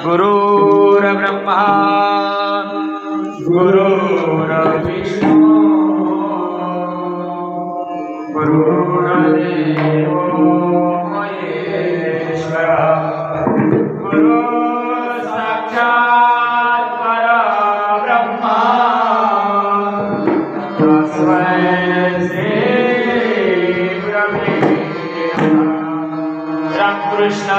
गुरुर्ब्रह्मा गुरुर्विष्णु गुरुर्देवो महेश्वरः गुरु साक्षात् परब्रह्म तस्मै श्री गुरवे नमः। रामकृष्ण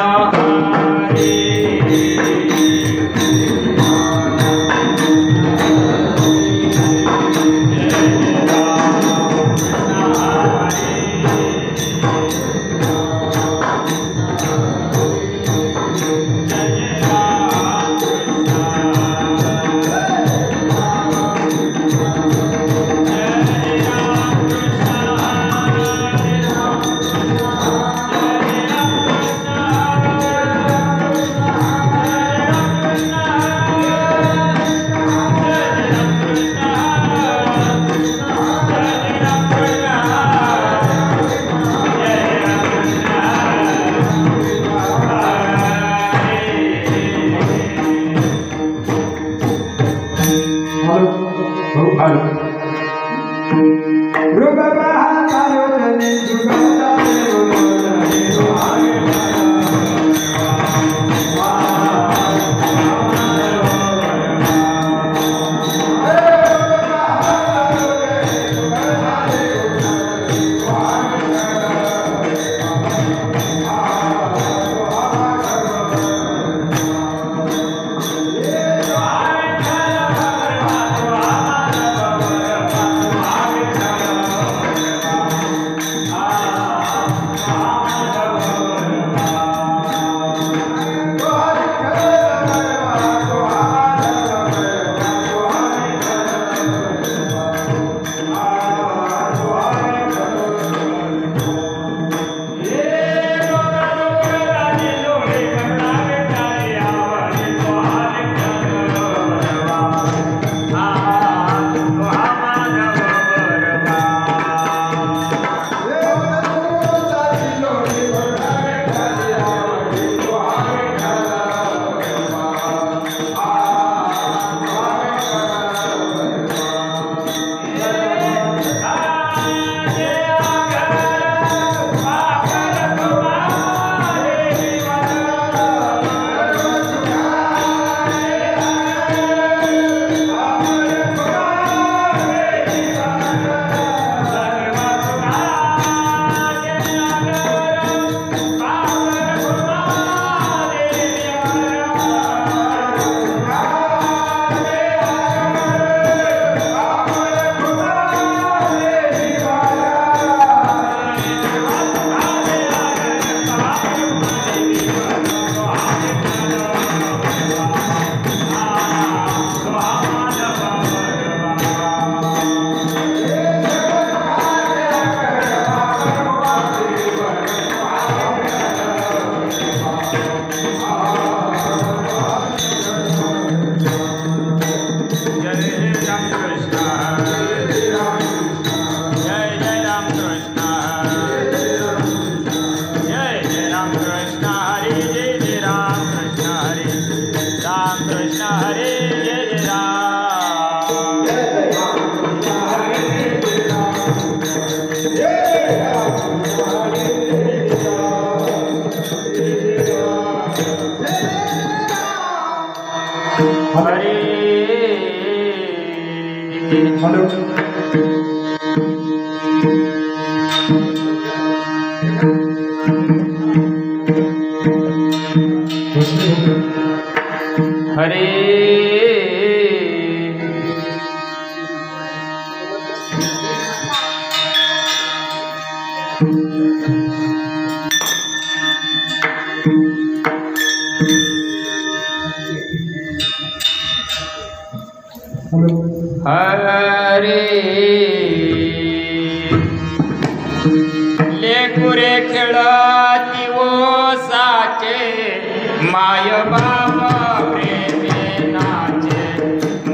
हरी हरे हरे लेकुरे खेळती ओसाचे माय बाबा प्रेमे नाचे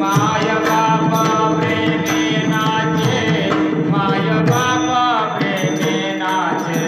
माय बाबा प्रेमे नाचे माय बाबा प्रेमे नाचे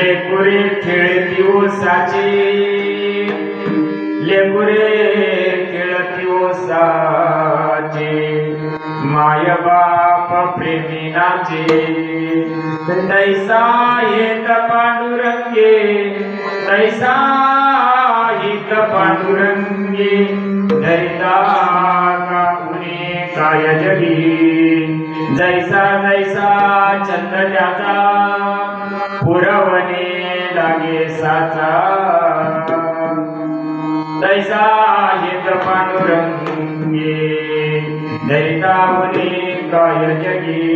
लेकुरे खेळती ओसाचे, लेकुरे खेळती ओसाचे, माय बाप प्रेमिनाचे, तैसा येत पांडुरंगे, तैसा येत पांडुरंगे, धरिता कापुने काय जगी, जैसा जैसा चंद त्याचा पुरवणे लागे साचा, तैसा येत पांडुरंगे, धरितावने काय जगी,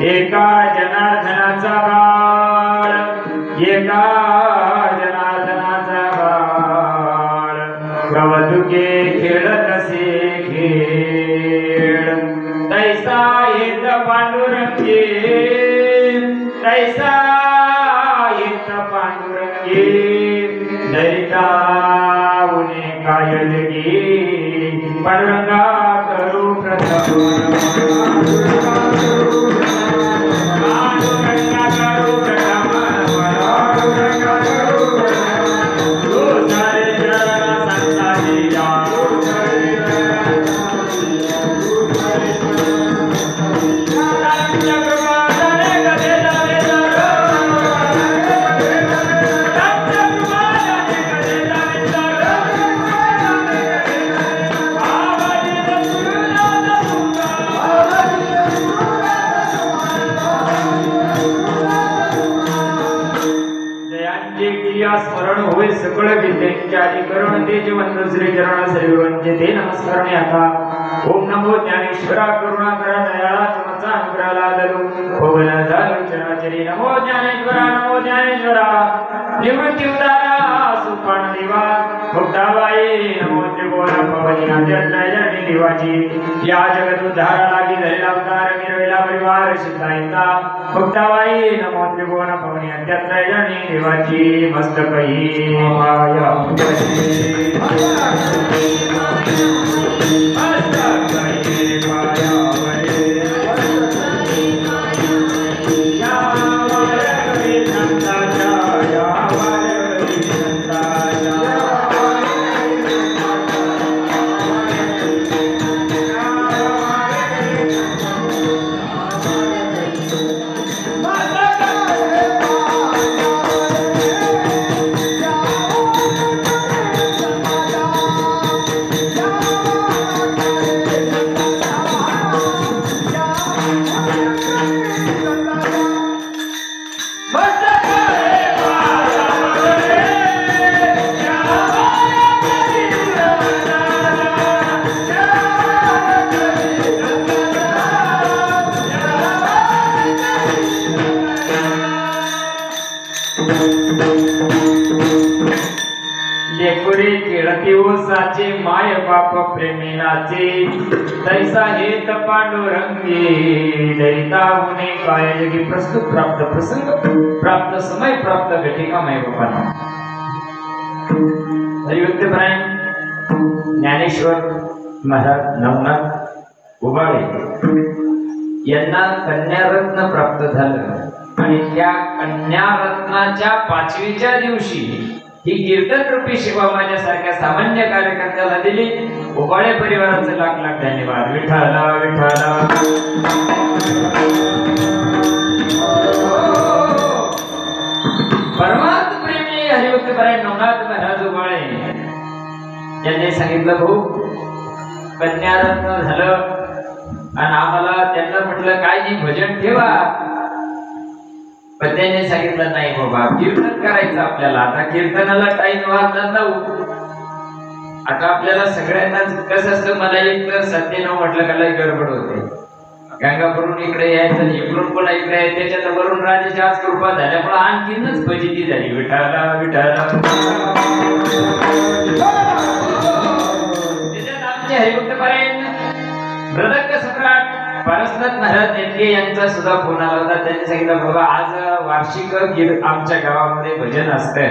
एका जनार्दनाचा बाळ, एका जनार्दनाचा बाळ, कौतुके खेळत असे खेळ, तैसा येत पांडुरंगे, तैसा येत पांडुरंगे, धरितावने काय जगी, पांडुरंगा करू प्रथम स्मरण होय सकळ विद्यांच्या अधिकरण ते जीवन श्री चरण श्रीवंचे ते नमस्कारणे आता ओम नमो ज्ञानेश्वरा करुणा करा दयाळा तुमचा अनुग्रहाला दलू पवन झालो चराचरी नमो ज्ञानेश्वरा निवृत्ती उदारा सुपान देवा मुक्ताबाई नमो त्रिभुवन पवनी आद्यत्रयजनी देवाची या जगत उद्धारा लागी धरेला अवतार मिरवेला परिवार सिद्धायता मुक्ताबाई नमो त्रिभुवन पवनी आद्यत्रयजनी देवाची मस्तकही माया लेकुरे खेळती ओसाचे माय बाप प्रेमिनाचे तैसा हेत पांडुरंगी दैता होणे काय जगी प्रस्तुत प्राप्त प्रसंग प्राप्त समय प्राप्त घटिका माय बापांना हरिभक्तपरायण ज्ञानेश्वर महाराज नवनाथ उबाळे यांना कन्यारत्न प्राप्त झालं आणि त्या कन्यारत्नाच्या 5वीच्या दिवशी ही कीर्तन रूपी सेवा माझ्यासारख्या सामान्य कार्यकर्त्याला दिली उबाळे परिवाराचे लाख लाख धन्यवाद विठ्ठला विठ्ठला परमात्म प्रेमी हरिभक्तपरायण नवनाथ महाराज उबाळे यांनी सांगितलं भाऊ कन्यारत्न झालं आणि आम्हाला त्यांना म्हटलं काय नाही भजन ठेवा पण त्यांनी सांगितलं नाही बाबा कीर्तन करायचं आपल्याला आता कीर्तनाला टाइम वाजला जाऊ आता आपल्याला सगळ्यांना कसं असतं मला एक तर 9:30 म्हटलं का लय गडबड होते गंगापूरून इकडे यायचं इकडून पण इकडे यायचं त्याच्यात वरून राजाची आज कृपा झाल्यामुळे आणखीनच फजिती झाली विठाला विठाला त्याच्यात आमचे हरिभक्तपरायण मृदंग सम्राट परसनाथ महाराज नेटके यांचा सुद्धा फोन आला होता त्यांनी सांगितलं बाबा आज वार्षिक आमच्या गावामध्ये भजन असतंय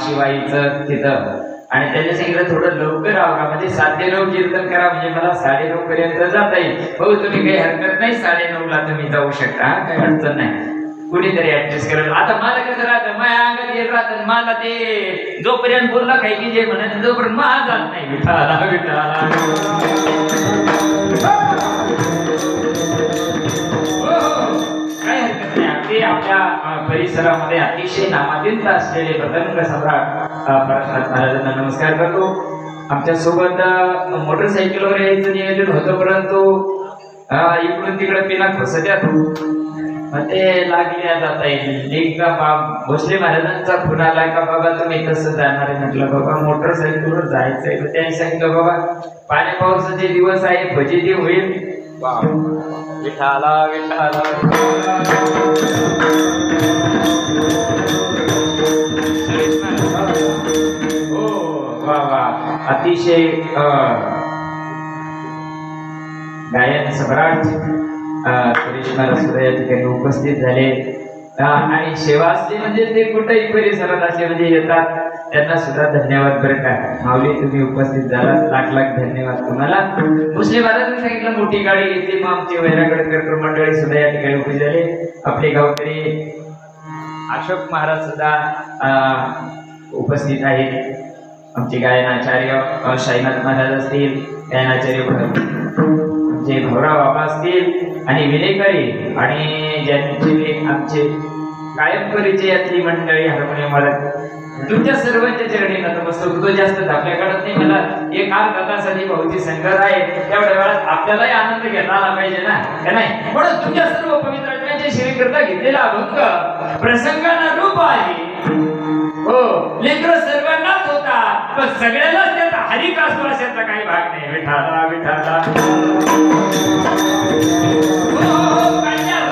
शिवाईचं तिथं आणि त्यांनी सांगितलं थोडं लवकर आवरा म्हणजे 9:30 कीर्तन करा म्हणजे मला 9:30 पर्यंत जाता येईल हो तुम्ही काही हरकत नाही 9:30ला तुम्ही जाऊ शकता काही अडचण नाही कुणीतरी ऍडजस्ट करेल आता मला कसं राहतं माझ्या अंगात येत राहतं मला ते जोपर्यंत बोलला काही की जे म्हणत जोपर्यंत मला जात नाही विठाला विठाला काय हरकत नाही अगदी आपल्या परिसरामध्ये अतिशय नामांकित असलेले मृदंग सम्राट परसनाथ महाराजांना नमस्कार करतो आमच्या सोबत मोटरसायकलवर यायचं नियोजन होतं परंतु इकडून तिकडे पिना खोसत्यात मग ते लागले जाता येईल एकदा भोसले महाराजांचा फोन आला का बाबा तुम्ही कसं जाणार आहे म्हटलं बाबा मोटरसायकलवर जायचंय त्यांनी सांगितलं बाबा पाण्या पावसाचे दिवस आहे फजिती होईल विठाला विठाला हो वा वा अतिशय गायन सम्राट करिश्मा रसोदा या ठिकाणी उपस्थित झाले आणि सेवा असते म्हणजे ते कुठेही परिसरात असले म्हणजे येतात त्यांना सुद्धा धन्यवाद बरं का. माऊली तुम्ही उपस्थित झाला, लाख लाख धन्यवाद तुम्हाला. मुस्लिम महाराजांनी सांगितलं मोठी गाडी येते, मग आमचे वैरागडकर मंडळी सुद्धा या ठिकाणी उभे झाले. आपले गावकरी अशोक महाराज सुद्धा उपस्थित आहेत. आमचे गायनाचार्य शाईनाथ महाराज असतील, गायनाचार्य आमचे भवरा बाबा असतील आणि विलेकरी आणि ज्यांचे आमचे कायम परिचयातली मंडळी हार्मोनियम वादक, तुमच्या सर्वांच्या चरणी नतमस्तक होतो. जास्त आपल्या काळात नाही, मला एक अर्धा तासाची भाऊची संगत आहे, तेवढ्या वेळात आपल्यालाही आनंद घेता आला पाहिजे ना, का नाही. म्हणून तुमच्या सर्व पवित्र आत्म्यांच्या सेवेकरता घेतलेला अभंग प्रसंगानं रूप आहे. हो, लेकरं सर्वांनाच होता, पण सगळ्यालाच त्याचा हरिकास्वासाचा काही भाग नाही. विठाला विठाला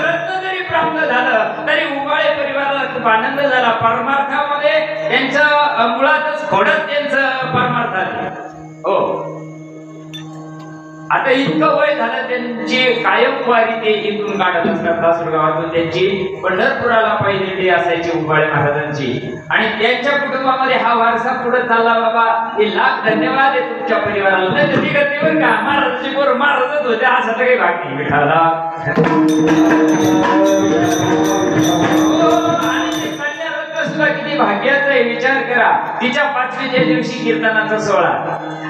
रत्न जरी प्राप्त झालं तरी उबाळे परिवाराला खूप आनंद झाला. परमार्थामध्ये त्यांचं मुळातच खोडत त्यांचं परमार्थ आलं. हो, आता इतकं वय झालं त्यांची कायम वारी ते इथून काढत असतात. तासुर गावातून त्यांची पंढरपुराला पहिली ते असायची उबाळे महाराजांची, आणि त्यांच्या कुटुंबामध्ये हा वारसा पुढे चालला. बाबा हे लाख धन्यवाद आहे तुमच्या परिवाराला. नाही तर ठीक आहे बरं का, महाराजांची पोरं महाराजच होते असं तर काही भाग नाही. विठाला किती भाग्याचा आहे विचार करा. तिच्या 5व्या दिवशी कीर्तनाचा सोहळा.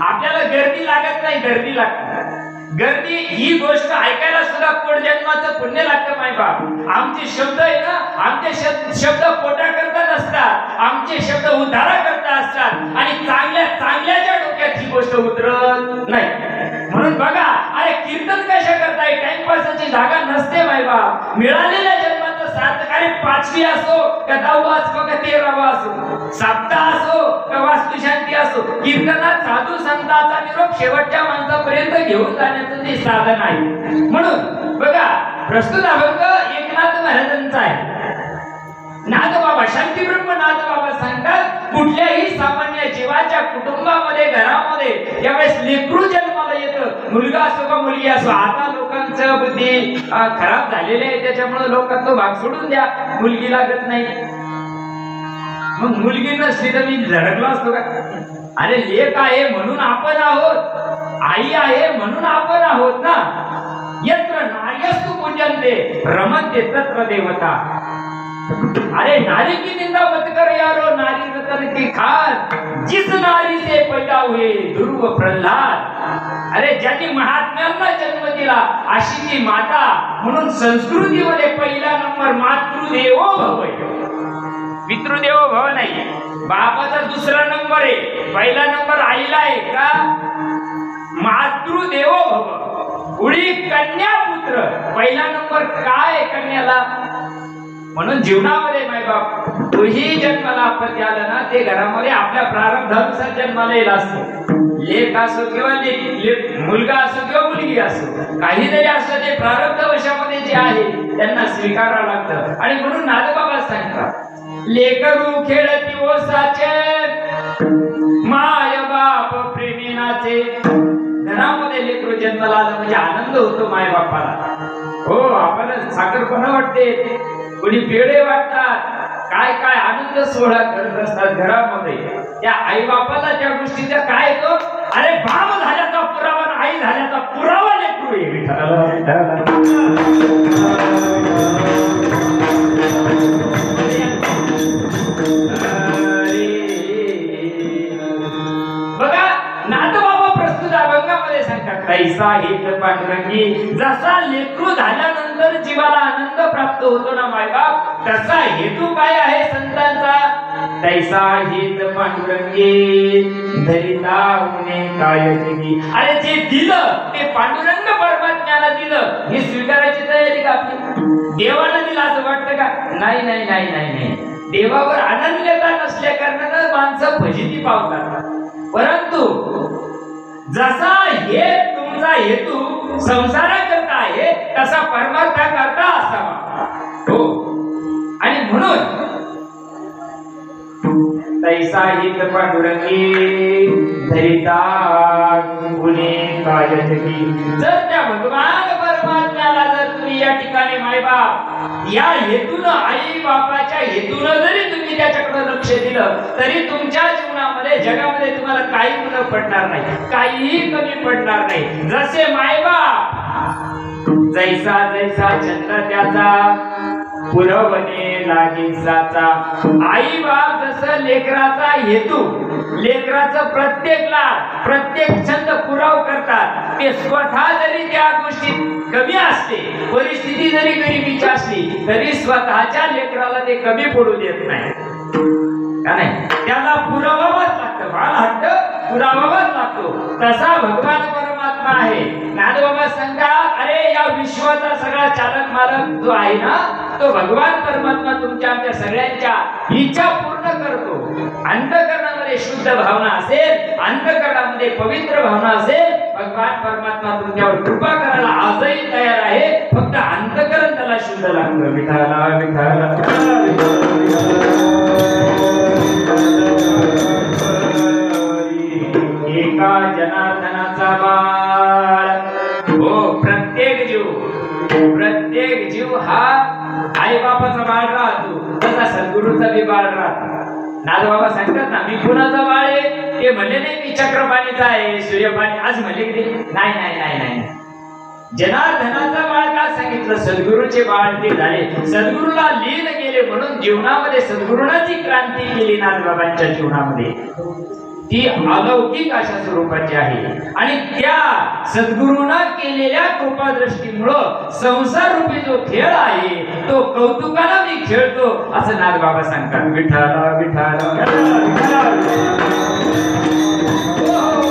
आपल्याला गर्दी लागत नाही, गर्दी लागते. गर्दी ही गोष्ट ऐकायला सुद्धा पोटजन्माचं पुण्य लागतं. माय बाप, आमचे शब्द आहे ना, आमचे शब्द पोटा करता नसतात, आमचे शब्द उद्धारा करता असतात, आणि चांगल्या चांगल्याच्या डोक्यात ही गोष्ट उतरत नाही. म्हणून बघा, अरे कीर्तन कशा करताय, टाइमपासाची जागा नसते. माय बाप, मिळालेल्या जन्माचं सार्थक. अरे 5वी असो का 10वा असो का 13वा असो, सप्ताह असो का वास्तुशांती असो, कीर्तनात साधू संतांचा निरोप शेवटच्या माणसापर्यंत घेऊन जाण्याचं ते साधन आहे. म्हणून बघा, प्रस्तुत अभंग एकनाथ महाराजांचा आहे. नाथबाबा, शांती ब्रह्म नाथबाबा सांगतात, कुठल्याही सामान्य जीवाच्या कुटुंबामध्ये, घरामध्ये ज्यावेळेस लेकरू जन्माला येतं, मुलगा असो का मुलगी असो, आता लोकांचं बुद्धी खराब झालेली आहे, त्याच्यामुळे लोकांना तो भाग सोडून द्या, मुलगी लागत नाही. मग मुलगी नसली तर मी झडकलो असतो का? अरे लेक आहे म्हणून आपण आहोत, आई आहे म्हणून आपण आहोत ना. यत्र नार्यस्तु पूजन्ते रमन्ते तत्र देवता. अरे नारी की निंदा मत कर यारो, नारी रतन की खान, जिस नारी से पैदा हुए ध्रुव प्रल्हाद. अरे ज्यांनी महात्म्यांना जन्म दिला अशी ती माता. म्हणून संस्कृतीमध्ये पहिला नंबर मातृदेवो भव. पितृदेवो भव नाही, बापाचा दुसरा नंबर आहे, पहिला नंबर आईला आहे का? मातृदेवो भव. पुढी कन्या पुत्र, पहिला नंबर काय कन्याला? म्हणून जीवनामध्ये मायबाप तोही जन्माला आपत्ती आलं ना, ते घरामध्ये आपल्या प्रारब्धानुसार जन्माला येईल असतो. लेक असो किंवा मुलगा असो किंवा मुलगी असो, काहीतरी असं ते प्रारब्ध वशामध्ये जे आहे त्यांना स्वीकारावं लागतं. आणि म्हणून नाथबाबा सांगतात, लेकरू खेळती ओसाचे, माय बाप प्रेमीनाचे. घरामध्ये लेकरू जन्माला आलं म्हणजे आनंद होतो माय बापाला. हो, आपल्याला साखरपणा वाटते, कोणी पेढे वाटतात, काय काय आनंद सोहळा करत असतात घरामध्ये. त्या आई बापाला त्या गोष्टीचा काय येतो, अरे बाप झाल्याचा पुरावा, आई झाल्याचा पुरावा लेकरू आहे. बघा, नाथबाबा प्रस्तुत अभंगामध्ये सांगतात, तैसा हित पांडुरंगी. जसा लेकरू झाल्यानंतर जीवाला आनंद प्राप्त होतो ना मायबाप, तसा हेतू काय आहे संतांचा? तैसा हित पांडुरंगी धरिता होणे काय जगी. अरे जे दिलं ते पांडुरंग परमात्म्याला दिलं, हे स्वीकारायची तयारी का आपली? देवाला दिलं असं वाटतं का? नाही नाही नाही नाही नाही. देवावर अनन्यता नसल्या कारणानं माणसं फजिती पावतात. परंतु जसा हे तुमचा हेतू संसाराकरता आहे, तसा परमार्थाकरता असावा. हो, आणि म्हणून तैसा हित पांडुरंगी धरिता गुणे काय जगी. जर त्या भगवान परमात्म्याला जर तुम्ही या ठिकाणी माय मायबाप या हेतून, आई बापाच्या हेतून जरी तुम्ही त्याच्याकडे लक्ष दिलं तरी तुमच्या जीवनामध्ये जगामध्ये तुम्हाला काही फरक पडणार नाही, काहीही कमी पडणार नाही. जसे मायबाप जैसा जैसा चंद्र त्याचा पुरवणे लागीसाचा, आई बाप जसं लेकराचा हेतू, लेकराचं प्रत्येक लाड, प्रत्येक छंद पुराव करतात, ते स्वतः जरी त्या गोष्टीत कमी असते, परिस्थिती जरी गरिबीची असली तरी स्वतःच्या लेकराला ते कमी पडू देत नाही. का नाही? त्याला पुरावाच लागतं, बाळ हट्ट पुरावाच लागतो. तसा भगवान परमात्मा आहे. नादबाबा सांगतात, अरे या विश्वाचा सगळा चालक मालक जो आहे ना, तो भगवान परमात्मा तुमच्या आमच्या सगळ्यांच्या इच्छा पूर्ण करतो. अंतःकरणामध्ये शुद्ध भावना असेल, अंतःकरणामध्ये पवित्र भावना असेल, भगवान परमात्मा तुमच्यावर कृपा करायला आजही तयार आहे. फक्त अंतःकरण त्याला शुद्ध लागतं. विठाला विठाला एका जनार्दनाचा बाळ. हो, प्रत्येक जीव हा आई बापाचा बाळ राहतो, तसा सद्गुरूचा बी बाळ राहतो. नादबाबा सांगतात ना, मी कुणाचा बाळ आहे? ते म्हणले नाही मी चक्रपाणीचा आहे, सूर्यपाणी आज म्हणले की नाही नाही नाही नाही. जनार्दनाचा बाळ का सांगितलं? सद्गुरूचे बाळ ते झाले, सद्गुरूला लीन गेले म्हणून जीवनामध्ये सद्गुरूंची क्रांती केली नादबाबांच्या जीवनामध्ये. ती अलौकिक अशा स्वरूपाची आहे आणि त्या सद्गुरूंना केलेल्या कृपादृष्टीमुळं संसार रूपी जो खेळ आहे तो कौतुकाला मी खेळतो असं नादबाबा सांगतात. विठाला विठाला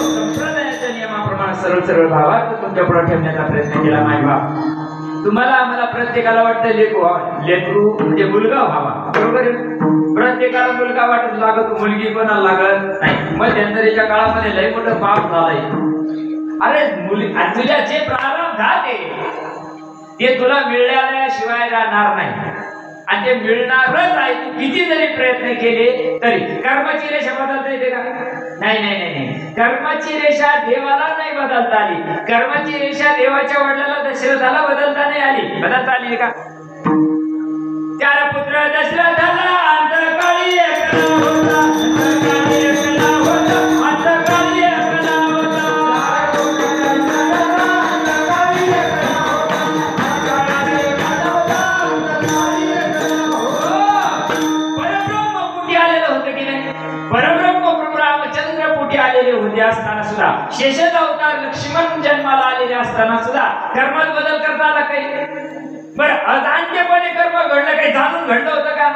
संप्रदायाच्या नियमाप्रमाणे सरळ सरळ भावार्थ तुमच्या पुढे ठेवण्याचा प्रयत्न केला. मायबाप तुम्हाला आम्हाला प्रत्येकाला वाटतं लेकरू म्हणजे मुलगा व्हावा, बरोबर आहे? प्रत्येकाला मुलगा वाटत लागत, मुलगी पण लागत नाही. मध्यंतरीच्या काळामध्ये लय मोठं पाप झालंय. अरे तुझ्या जे प्रारब्धात ते तुला मिळाल्याशिवाय राहणार नाही आणि ते मिळणारच आहे. तू किती जरी प्रयत्न केले तरी. कर्माची रेषा बदलता येते का? नाही नाही नाही नाही. कर्माची रेषा देवाला नाही बदलता आली. कर्माची रेषा देवाच्या वडिलाला दशरथाला बदलता नाही आली. बदलता आली का? चार पुत्र दशरथाला अंतकाळी एकला होता, अंतकाळी एकला होता, अंतकाळी एकला होता. परब्रह्म कुठे आलेलं होतं की नाही? परब्रह्म प्रभू रामचंद्र कुठे आलेले होते असताना सुद्धा, शेषद अवतार लक्ष्मण जन्माला आलेले असताना सुद्धा कर्मात बदल करता आला काही? बरं, अजाण्यपणे कर्म घडलं, काही जाणून घडलं होतं का?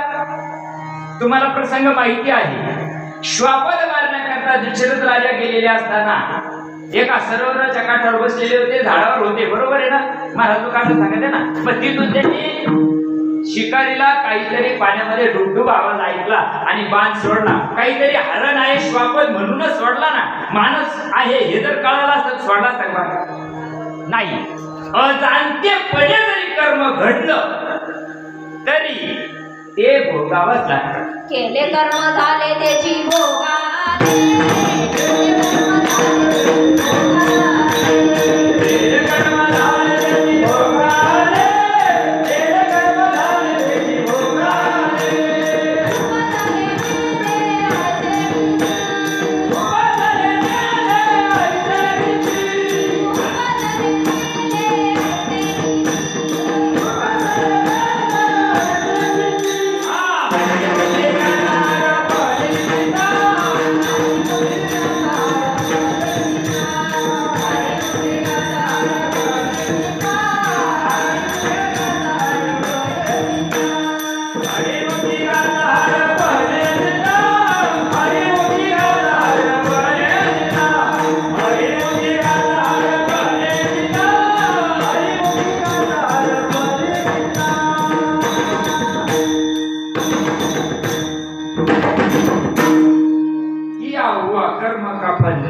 तुम्हाला प्रसंग माहिती आहे. श्वापद मारण्याकरता दशरथ राजा गेलेले असताना एका सरोवराच्या काठावर बसलेले होते, झाडावर होते, बरोबर आहे ना? महाराज लोक असं सांगते ना. मग तिथून त्यांनी शिकारीला काहीतरी पाण्यामध्ये डुबडुब आवाज ऐकला आणि बाण सोडला. काहीतरी हरण आहे श्वापद म्हणूनच सोडला ना. माणूस आहे हे जर कळालं असतं सोडला असता नाही. अजाणतेपणे जरी कर्म घडलं तरी ते भोगावंच लागतं. केले कर्म झाले त्याची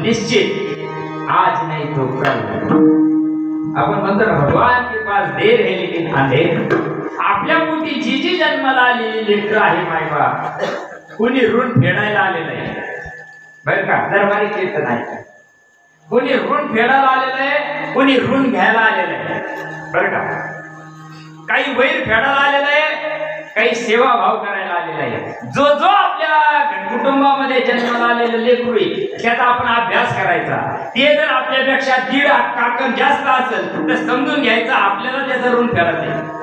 निश्चित आज नहीं तो कल. आपण म्हणतो भगवान के पास देर है लेकिन अंधेर. आपल्या पोटी जी जी जन्माला आलेली लेकरं आहे मायबा, कोणी ऋण फेडायला आलेलं आहे बरं का? दरबारी कीर्तन आहे. कोणी ऋण फेडायला आलेलं आहे, कोणी ऋण घ्यायला आलेलं आहे बरं का? काही वैर फेडायला आलेला आहे, काही सेवा भाव करायला आलेला आहे. जो जो आपल्या कुटुंबामध्ये जन्माला आलेलं लेकरू आहे त्याचा आपण अभ्यास करायचा. ते जर आपल्यापेक्षा 1.5 काकण जास्त असेल तर समजून घ्यायचं आपल्याला त्याचं ऋण फेडायचं.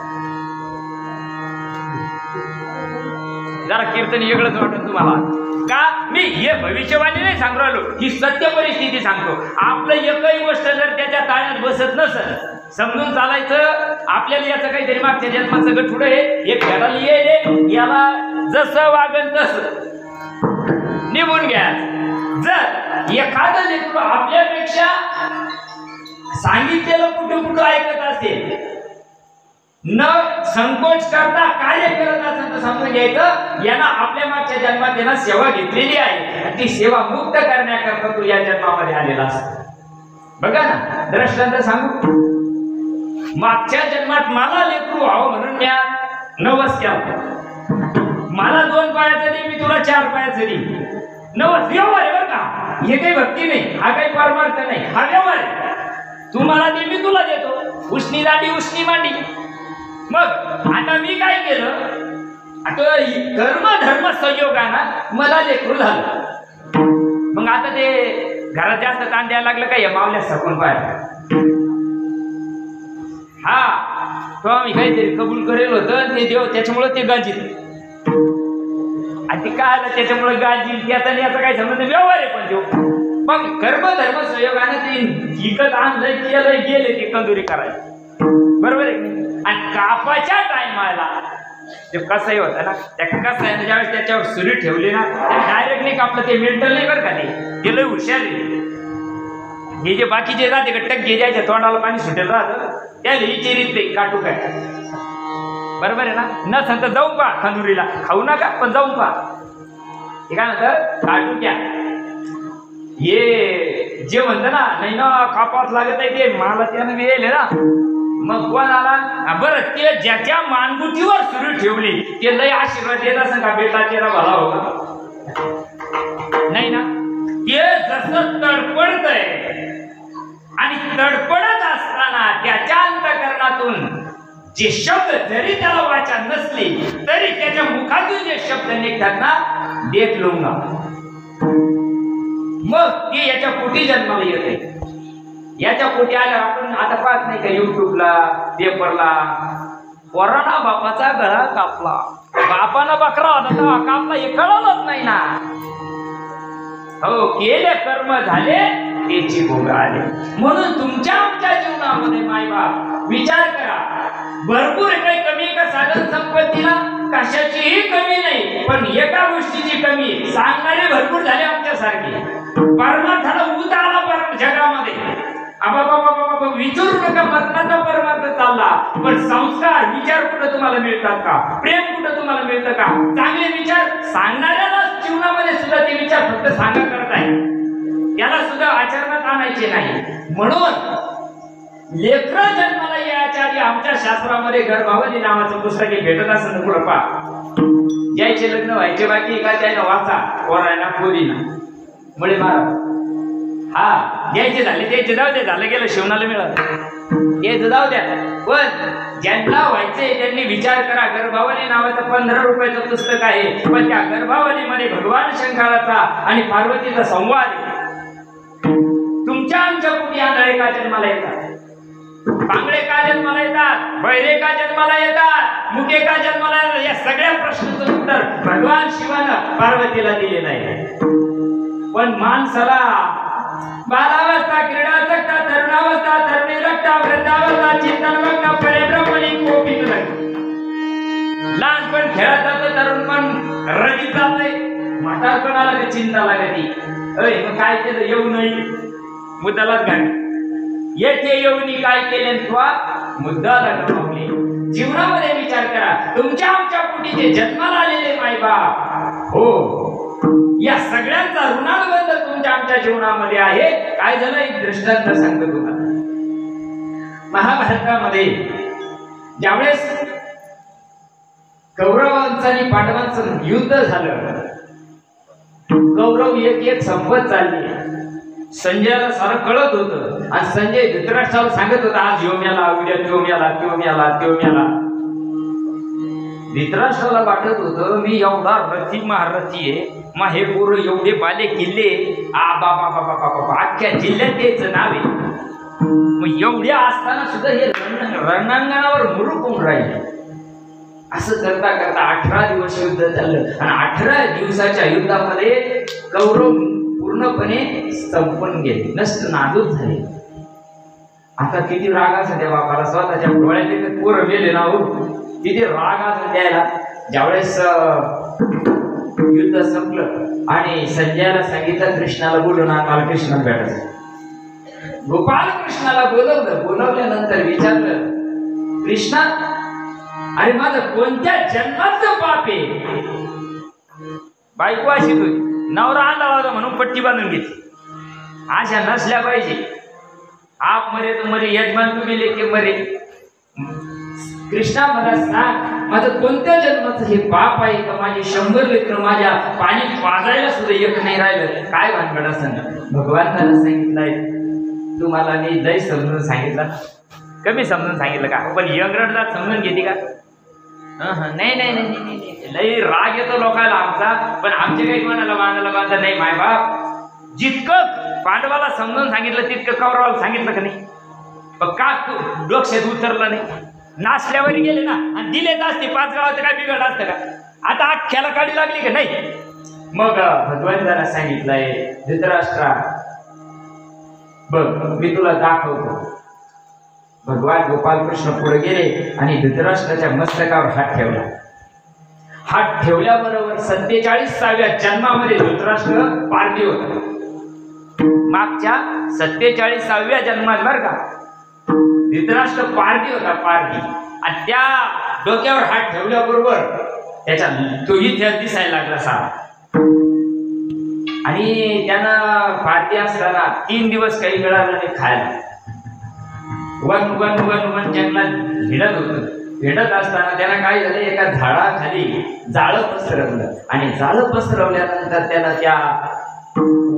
जरा कीर्तन वेगळंच वाटत तुम्हाला का? मी हे भविष्यवाणी नाही सांगू राहिलो, ही सत्य परिस्थिती सांगतो. आपलं एकही गोष्ट जर त्याच्या ताळ्यात बसत नसेल समजून चालायचं. आपल्याला याचं काहीतरी मागच्या जन्माचं गठुडं आहे, हे फेडायला येईल, याला जसं वागन तसं निभून घ्या. जर एखादं लेकरू आपल्यापेक्षा सांगितलेलं कुठं कुठं ऐकत असेल, न संकोच करता कार्य करत असेल तर समजून घ्यायचं यानं आपल्या मागच्या जन्मात यानं सेवा घेतलेली आहे. ती सेवा मुक्त करण्याकरता तू या जन्मामध्ये आलेला असतो. बघा ना, दृष्टांत सांगू. मागच्या जन्मात मला लेकरू व्हावं म्हणून मी नवस केला. मला 2 पायाचं दे, मी तुला 4 पायाचं दे. नवस व्यवहार आहे बरं का, हे काही भक्ती नाही, हा काही परमार्थ नाही, हा व्यवहार आहे. तू मला दे, मी तुला देतो. उष्णी दांडी उष्णी मांडी. मग आता मी काय केलं, आता कर्म धर्म संयोगानं मला लेकरू झालं. मग आता ते घरात जास्त ताण द्यायला लागलं का, या मावल्या सकून पाहिजे. हा तो आम्ही काहीतरी कबूल करेल होतं ते देव, त्याच्यामुळे ते गाजील. आणि ते काय आलं त्याच्यामुळे गाजील, त्याचा याचा काय संबंध, व्यवहार आहे पण देव. मग कर्म धर्म संयोगानं ते विकत आणलं केलं गेले ते कंदुरी करायला. बरोबर आहे. आणि कापाच्या टायमाला ते कसंही होतं ना, त्या कसायनं ज्यावेळेस त्याच्यावर सुरी ठेवली ना, डायरेक्ट नाही कापलं. ते मेंटल नाही बरं का, ते लय हुशार आहे. हे जे बाकीचे राहते गट्टक जे ज्याच्या तोंडाला पाणी सुटेल राहतं त्या विचारित नाही काटू काय. बरोबर आहे ना. न सांगता जाऊन पहा खंदुरीला, खाऊ नका पण जाऊन पहा. हे काय म्हणतं, काटू क्या हे जे म्हणतं ना, नाही ना कापाच लागत आहे ते मला त्यानं वेळ ना. मग कोण आला बरं, ते ज्याच्या मानगुटीवर सुरू ठेवली ते लय आशीर्वाद देत असं का, बेटा तेरा भला होगा. नाही ना, ते जसं तडपडतंय आणि तडपडत असताना त्याच्या अंतःकरणातून जे शब्द जरी त्याला वाचा नसली तरी त्याच्या मुखातून जे शब्द निघतात ना, देख लूंगा, मग ते याच्या पोटी जन्माला येते. याच्या पोटी आल्या आपण आता पाहत नाही का युट्यूबला पेपरला, पोराना बापाचा गळा कापला, बापानं बकरा होता कापला, हे कळलंच नाही ना. हो, केले कर्म झाले त्याची भोग आले. म्हणून तुमच्या आमच्या जीवनामध्ये मायबाप विचार करा. भरपूर काही कमी का साधन संपत्तीला कशाचीही कमी नाही, पण एका गोष्टीची कमी, सांगणारे भरपूर झाले आमच्यासारखे. परमार्थाला उत आला जगामध्ये. बाबा विचारू नका, मरणाचा परमार्थ चालला, पण संस्कार विचार कुठं तुम्हाला मिळतात का, प्रेम कुठं तुम्हाला मिळतं का, चांगले विचार सांगणाऱ्याला जीवनामध्ये सुद्धा ते विचार फक्त सांगा करताय, त्याला सुद्धा आचरणात आणायचे नाही. म्हणून लेकरं जन्माला यायच्या आधी आमच्या शास्त्रामध्ये गर्भावधी नावाचं पुस्तक भेटत असेल पुढं पहा. ज्याचे लग्न व्हायचे बाकी का त्यानं वाचा, पोरायना पोरीना मुळे महाराज. हा, द्यायचे झाले द्यायचे जाऊ द्या, झालं गेलं शिवनाला मिळालं द्यायचं जाऊ द्या. पण ज्यांना व्हायचंय त्यांनी विचार करा. गर्भावली नावाचं 15 रुपयाचं पुस्तक आहे, पण त्या गर्भावलीमध्ये भगवान शंकराचा आणि पार्वतीचा संवाद आहे. तुमच्या आमच्या पोटी आंधळे का जन्माला येतात, पांगळे का जन्माला येतात, बहिरे का जन्माला येतात, मुके का जन्माला येतात, या सगळ्या प्रश्नाचं उत्तर भगवान शिवानं पार्वतीला दिलेलं आहे. पण माणसाला बालावस्था, क्रीडासक्ता, तरुणावस्था, तरुणीरक्ता, वृद्धावस्था, चिंतनमग्न, परिभ्रमणी कोपित नाही. लहानपण खेळत जातं, तरुणपण रगीत जातंय, म्हातारपणाला का चिंता लागती. मग काय केलं, येऊ नाही मुद्दालाच घाल. येथे येऊनी काय केले तुला मुद्दाला गमावले. जीवनामध्ये विचार करा. तुमच्या आमच्या पोटी जन्माला आलेले मायबाप, हो, या सगळ्यांचा ऋणानुबंध तुमच्या आमच्या जीवनामध्ये आहे. काय झालं, एक दृष्टांत सांगतो तुम्हाला. महाभारतामध्ये ज्यावेळेस कौरवांचं आणि पांडवांचं युद्ध झालं, कौरव एक एक संपत चालली. संजयाला सारं कळत होतं आणि संजय धृतराष्ट्राला सांगत होता, आज यो मेला, उद्या त्यो मेला, त्यो मेला, त्यो मेला. धृतराष्ट्राला वाटत होतं मी एवढा रथी महारथी आहे, मग हे पोरं एवढे बाले किल्ले अख्ख्या जिल्ह्यात त्याचं नाव आहे, मग एवढ्या असताना सुद्धा हे रणांगणावर मुरुक होऊन राहिले. असं करता करता 18 दिवस युद्ध झालं आणि 18 दिवसाच्या युद्धामध्ये कौरव पूर्णपणे संपून गेले, नष्ट नाबूद झाले. आता किती राग असं त्या बापाला, स्वतःच्या डोळ्यातले पोरं गेले ना हो, किती राग असं द्यायला. ज्यावेळेस युद्ध संपलं आणि संजयाला सांगितलं कृष्णाला बोलून आम्हाला कृष्णाला भेटायचं. गोपाल कृष्णाला बोलवल्यानंतर विचारलं, कृष्णा अरे माझं कोणत्या जन्माचं पाप आहे? बायको अशी तुझी नवरा आला म्हणून पट्टी बांधून घेतली. अशा नसल्या पाहिजे. आप मरे तो मरे, यजमान तुम्ही लेके मरे. कृष्णा मला सांग, माझं कोणत्या जन्माचं हे पाप आहे का माझे 100 लेकर माझ्या पाणी पाजायला सुद्धा एक नाही राहिलं? काय भानगड असं भगवंताला सांगितलंय. तुम्हाला मी लय समजून सांगितलं, कमी समजून सांगितलं का? पण यंगरडला समजून घेते का? नाही नाही नाही नाही, लय राग येतो लोकांना आमचा, पण आमचे काही कोणाला बांधा नाही. मायबाप जितकं पांडवाला समजून सांगितलं तितकं कौरवाला सांगितलं का नाही? पण का डोक्यात उतरलं नाही? नाचल्यावर गेले ना आणि दिलेच असते 5 गावाचं काय बिघड असतं का? आता अख्ख्याला काढी लागली का नाही? मग भगवंताला सांगितलंय, धृतराष्ट्रा बघ मी तुला दाखवतो. भगवान गोपाल कृष्ण पुढे गेले आणि धृतराष्ट्राच्या मस्तकावर हात ठेवला. हात ठेवल्याबरोबर 47व्या जन्मामध्ये धृतराष्ट्र पारधी होता. मागच्या 47व्या जन्मात बर का धृतराष्ट्र पारधी होता, पारधी. आणि त्या डोक्यावर हात ठेवल्याबरोबर त्याच्या तो इतिहास दिसायला लागला सारा. आणि त्यानं पारधी असताना 3 दिवस काही मिळालं नाही खायला. वन जंगलात हिंडत होतं. हिंडत असताना त्यानं काय झालं, एका झाडाखाली जाळं पसरवलं आणि जाळं पसरवल्यानंतर त्यानं त्या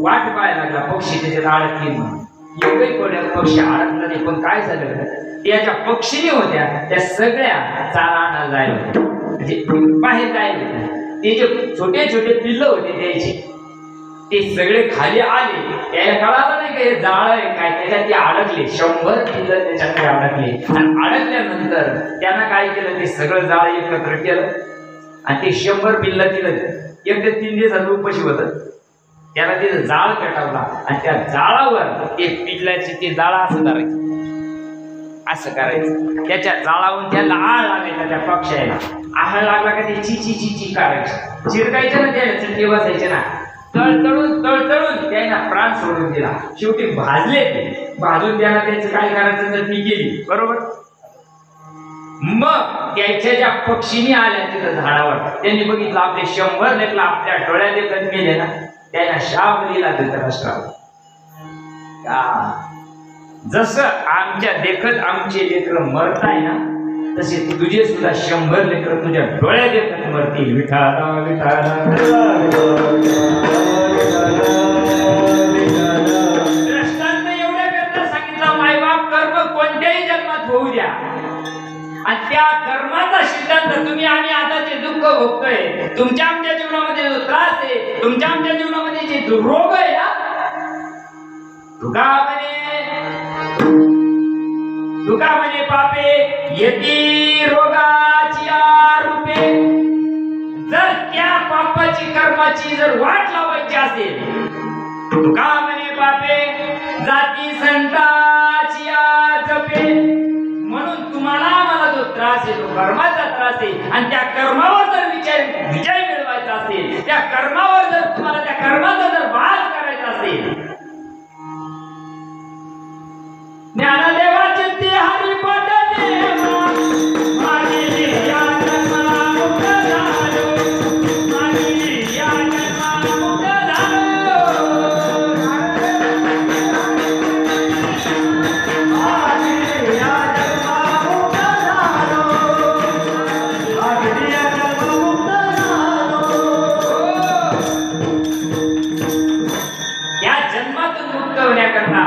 वाट पाहायला लागला. पक्षी त्याच्यात अडकली म्हणून. एवढे कोण्या पक्षी अडकला नाही, पण काय झालं, त्या पक्षीने होत्या त्या सगळ्या चारांना जायला होत्या, म्हणजे बाहेर जायला. ते जे छोटे छोटे पिल्लं होते त्याचे ते सगळे खाली आले. त्याला कळालं नाही का हे जाळ आहे काय, त्याच्यात ते अडकले. 100 पिल्लं त्याच्यात अडकले. आणि अडकल्यानंतर त्यानं काय केलं, ते सगळं जाळ एकत्र केलं आणि ते 100 पिल्लं दिलं. 1 ते 3 दिवसात उपाशी होतं. त्याला ते जाळ पेटवला आणि त्या जाळावर ते पिल्लाचे ते जाळा असं धरायचं, असं करायचं. त्याच्या जाळावरून त्याला आळ लागायचा. त्या पक्षाला आळ लागला का ते ची ची ची ची करायचं, चिरकायचं ना, त्याला चटके बसायचे ना. तळतळून त्याला प्राण सोडून दिला. शेवटी भाजले ते. भाजून त्याला त्याचं काय करायचं तर ती गेली, बरोबर. मग त्याच्या ज्या पक्षीने आल्या तिथं झाडावर, त्यांनी बघितलं आपले 100 लेकरं आपल्या डोळ्यात एकच मेले ना. त्याला शाप दिला धृतराष्ट्राला. जसं आमच्या देखत आमचे लेकरं मरताय ना, तसे तुझे सुद्धा 100 लेकरं तुझ्या डोळ्यात देखत मरतील. विठाला विठाला दृष्टांत एवढ्या करता सांगितलं, मायबाप कर्म कोणत्याही जन्मात होऊ द्या आणि त्या कर्माचा सिद्धांत तुम्ही आम्ही आता जे दुःख भोगतोय, तुमच्या आमच्या जीवनामध्ये जो त्रास आहे, तुमच्या आमच्या जीवनामध्ये जे रोग आहे ना, तुका म्हणे पापे यती रोगाची रूपे. जर त्या पापाची कर्माची जर वाट लावायची असेल, तुका म्हणे पापे जाती संताची जपे. म्हणून तुम्हाला मला जो त्रास आहे तो कर्माचा त्रास आहे. आणि त्या कर्मावर जर विजय मिळवायचा असेल, त्या कर्मावर जर तुम्हाला त्या कर्माचा जर बाज करायचा असेल, ज्ञानदेवाचे ते हरिपद देवा मागिली या जन्मामुक्त झालो, मागिली या जन्मामुक्त झालो, मागिली या जन्मामुक्त झालो, मागिली या जन्मामुक्त झालो. या जन्मातून मुक्त होण्याकरता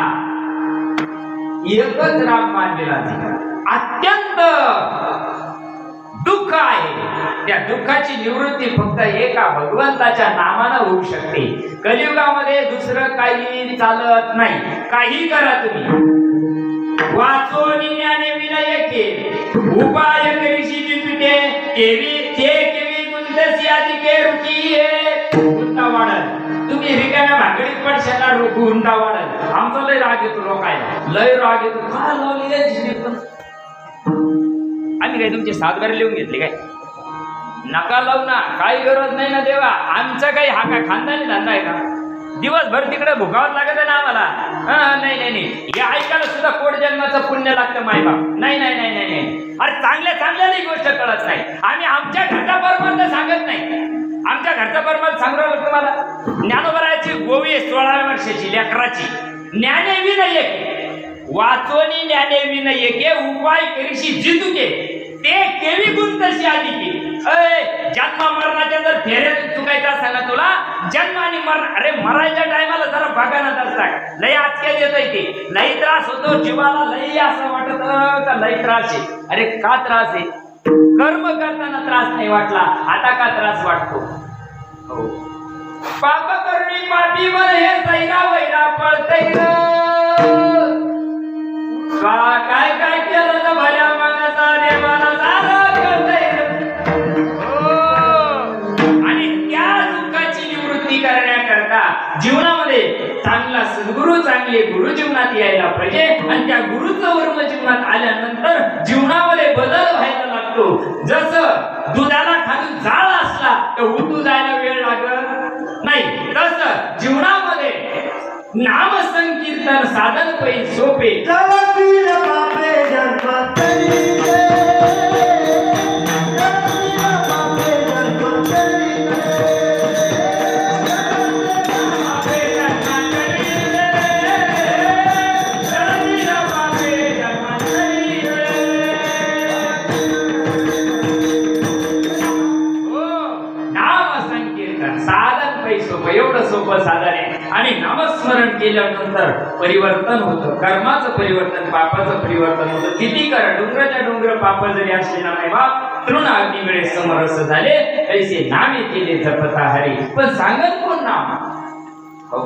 एकच त्या दुःखाची निवृत्ती फक्त एका भगवंताच्या नामानं होऊ शकते. कलियुगामध्ये दुसरं काही चालत नाही. काही करा तुम्ही, वाचो ज्ञाने विनय के उपाय करीशी जितुते केवी ते केवी गुंतसी अधिके रुची गुंता वाढल. तुम्ही रिकाम्या भाकरीत पडशाला गुंता वाढल. आमचा लय राग येतो लोकांना, लय राग येतो. का लावली आम्ही काय तुमचे 7 बार लिहून घेतले काय? नका लावू ना, काही गरज नाही ना देवा. आमचा काही हा काय खानदानी धंदा आहे का? दिवसभर तिकडे भुकावत लागत आहे ना आम्हाला. नाही नाही नाही, हे ऐकायला सुद्धा कोट जन्माचं पुण्य लागतं मायबाप. नाही नाही नाही नाही नाही, अरे चांगल्या चांगल्याही गोष्ट कळत नाही. आम्ही आमच्या घरचा परमार्थ सांगत नाही. आमच्या घरचा परमार्थ सांगू राहिलो तुम्हाला. ज्ञानोबराची गोवी 16 वर्षाची लेकराची ज्ञाने विनय वाचोनी ज्ञाने विनय के उपाय करीशी जितुके ते केवी गुंतशी आधी की. जन्म मरणाच्या जर फेऱ्यात चुकायचं असेल ना तुला, जन्म आणि मरण, अरे मरायच्या टायमाला जरा बघा ना दर्शक, लय आजकाल येत आहे ते, लई त्रास होतो जीवाला, लई असं वाटत का लई त्रास आहे. अरे का त्रास आहे? कर्म करताना त्रास नाही वाटला, आता का त्रास वाटतो? हो, पाप करणी पापी वर हे सैरा वैरा पळतय. काय काय केलं ना भल्या मनाचा देवाला सारा कळतय. आणि त्या दुःखाची निवृत्ती करण्याकरता जीवनामध्ये चांगला सद्गुरू, चांगले गुरु जीवनात यायला पाहिजे. आणि त्या गुरुचं वर्म जीवनात आल्यानंतर जीवनामध्ये बदल व्हायला लागतो. जसं दुधाला खाली जाळ असला तर उतू जायला वेळ लागत नाही, तसं जीवनामध्ये नाम संकीर्तन साधन पै सोपे. एवढं सोपं साधन आहे. आणि नामस्मरण केल्यानंतर परिवर्तन होतं, कर्माचं परिवर्तन, पापाचं परिवर्तन होतं. किती करा, डोंगराच्या डोंगर पाप जरी असले ना नाही बाप, तृण अग्नी वेळे समरस झाले ऐसे नामे केले जपता हरी. पण सांगत कोण नाम? हो,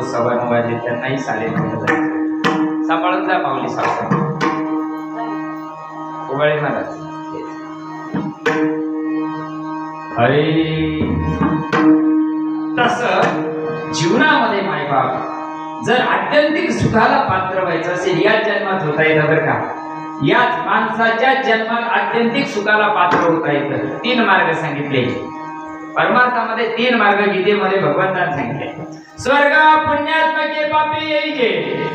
9:15 वाजले, त्यांनाही 9:30 सांभाळून जा पावली सावकार उगाळे महाराज. अरे तसं जीवनामध्ये मायबाप जर आत्यंतिक सुखाला पात्र व्हायचं असेल, याच जन्मात होता येतं बरं का. याच माणसाच्या जन्मात आत्यंतिक सुखाला पात्र होता येतं. 3 मार्ग सांगितले परमार्थामध्ये, 3 मार्ग गीतेमध्ये भगवंताने सांगितले. स्वर्ग पुण्यात्मके पापे येईजे,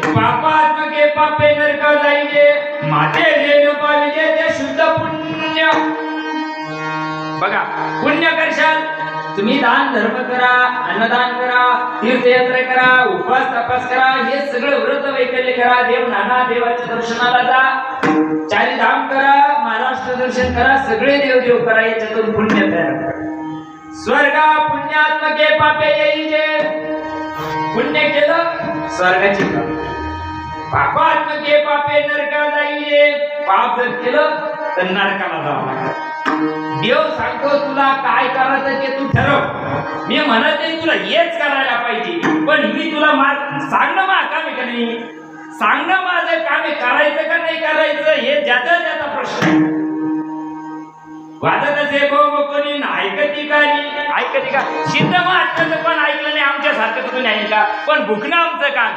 पापात्मके पापे नरक जाईजे, माते जे न पाविजे ते शुद्ध पुण्य. बघा, पुण्य करशाल तुम्ही, दान धर्म करा, अन्नदान करा, तीर्थयात्रा करा, उपवास तपास करा, हे सगळं व्रत वैकल्य करा, देव नाना देवाच्या दर्शनाला जा, 4 धाम करा, महाराष्ट्र दर्शन करा, सगळे देव करा, याच्यातून पुण्य तयार करा. स्वर्ग पुण्यात्मके पापे येईजे, पुण्य केलं स्वर्गाची प्राप्ती, पापात्मके पापे नरका जाईजे, पाप जर केलं तर नरकाला जावं लागतं. देव सांगतो तुला काय करायचं ते तू ठरव. मी म्हणत नाही तुला हेच करायला पाहिजे, पण मी तुला सांगणं माझं काम आहे का नाही, सांगणं माझं काम आहे, करायचं का नाही करायचं हे ज्याचा त्याचा प्रश्न आहे. वादत असे कोणी ऐकती का सिद्ध महात्म्याचं पण ऐकलं नाही, आमच्यासारखं तुम्ही नाही का, पण भुकणं आमचं काम.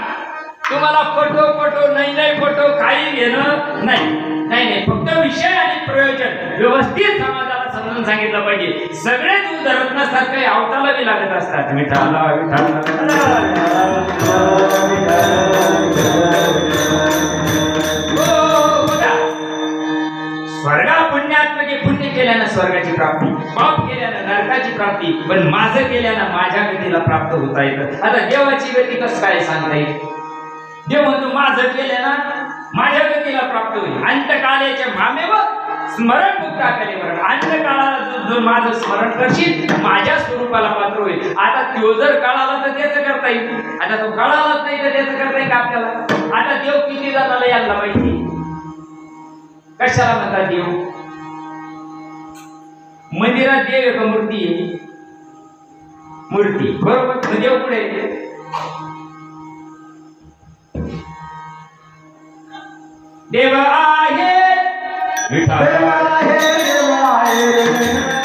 तुम्हाला फोटो नाही फोटो काही घेणं नाही. फक्त विषय आणि प्रयोजन व्यवस्थित समाजाला समजून सांगितलं पाहिजे. सगळेच उदाहरण नसतात, काही आवताला बी लागत असतात. स्वर्गा पुण्यात्मके, पुण्य केल्यानं स्वर्गाची प्राप्ती, पाप केल्यानं नरकाची प्राप्ती, पण माझं केल्यानं माझ्या गतीला प्राप्त होता येतं. आता देवाची गती कसं काय सांगता येईल? देव म्हणतो माझं केल्यानं माझ्या गतीला प्राप्त होईल. अंतकाळाच्या मामेव स्मरण मुक्त कलेवर, अंतकाळाला जो माझं स्मरण करशील माझ्या स्वरूपाला पात्र होईल. आता तो जर काळाला तर त्याचं करता येईल, आता तो काळालाच नाही तर त्याचं करता येईल का आपल्याला? आता देव किती जणाला यायला माहिती, कशाला म्हणतात देव? मंदिरात देव एक मूर्ती आहे, मूर्ती बरोबर. मग देव पुढे देव आहे, विठ्ठल आहे, देव आहे, देव आहे,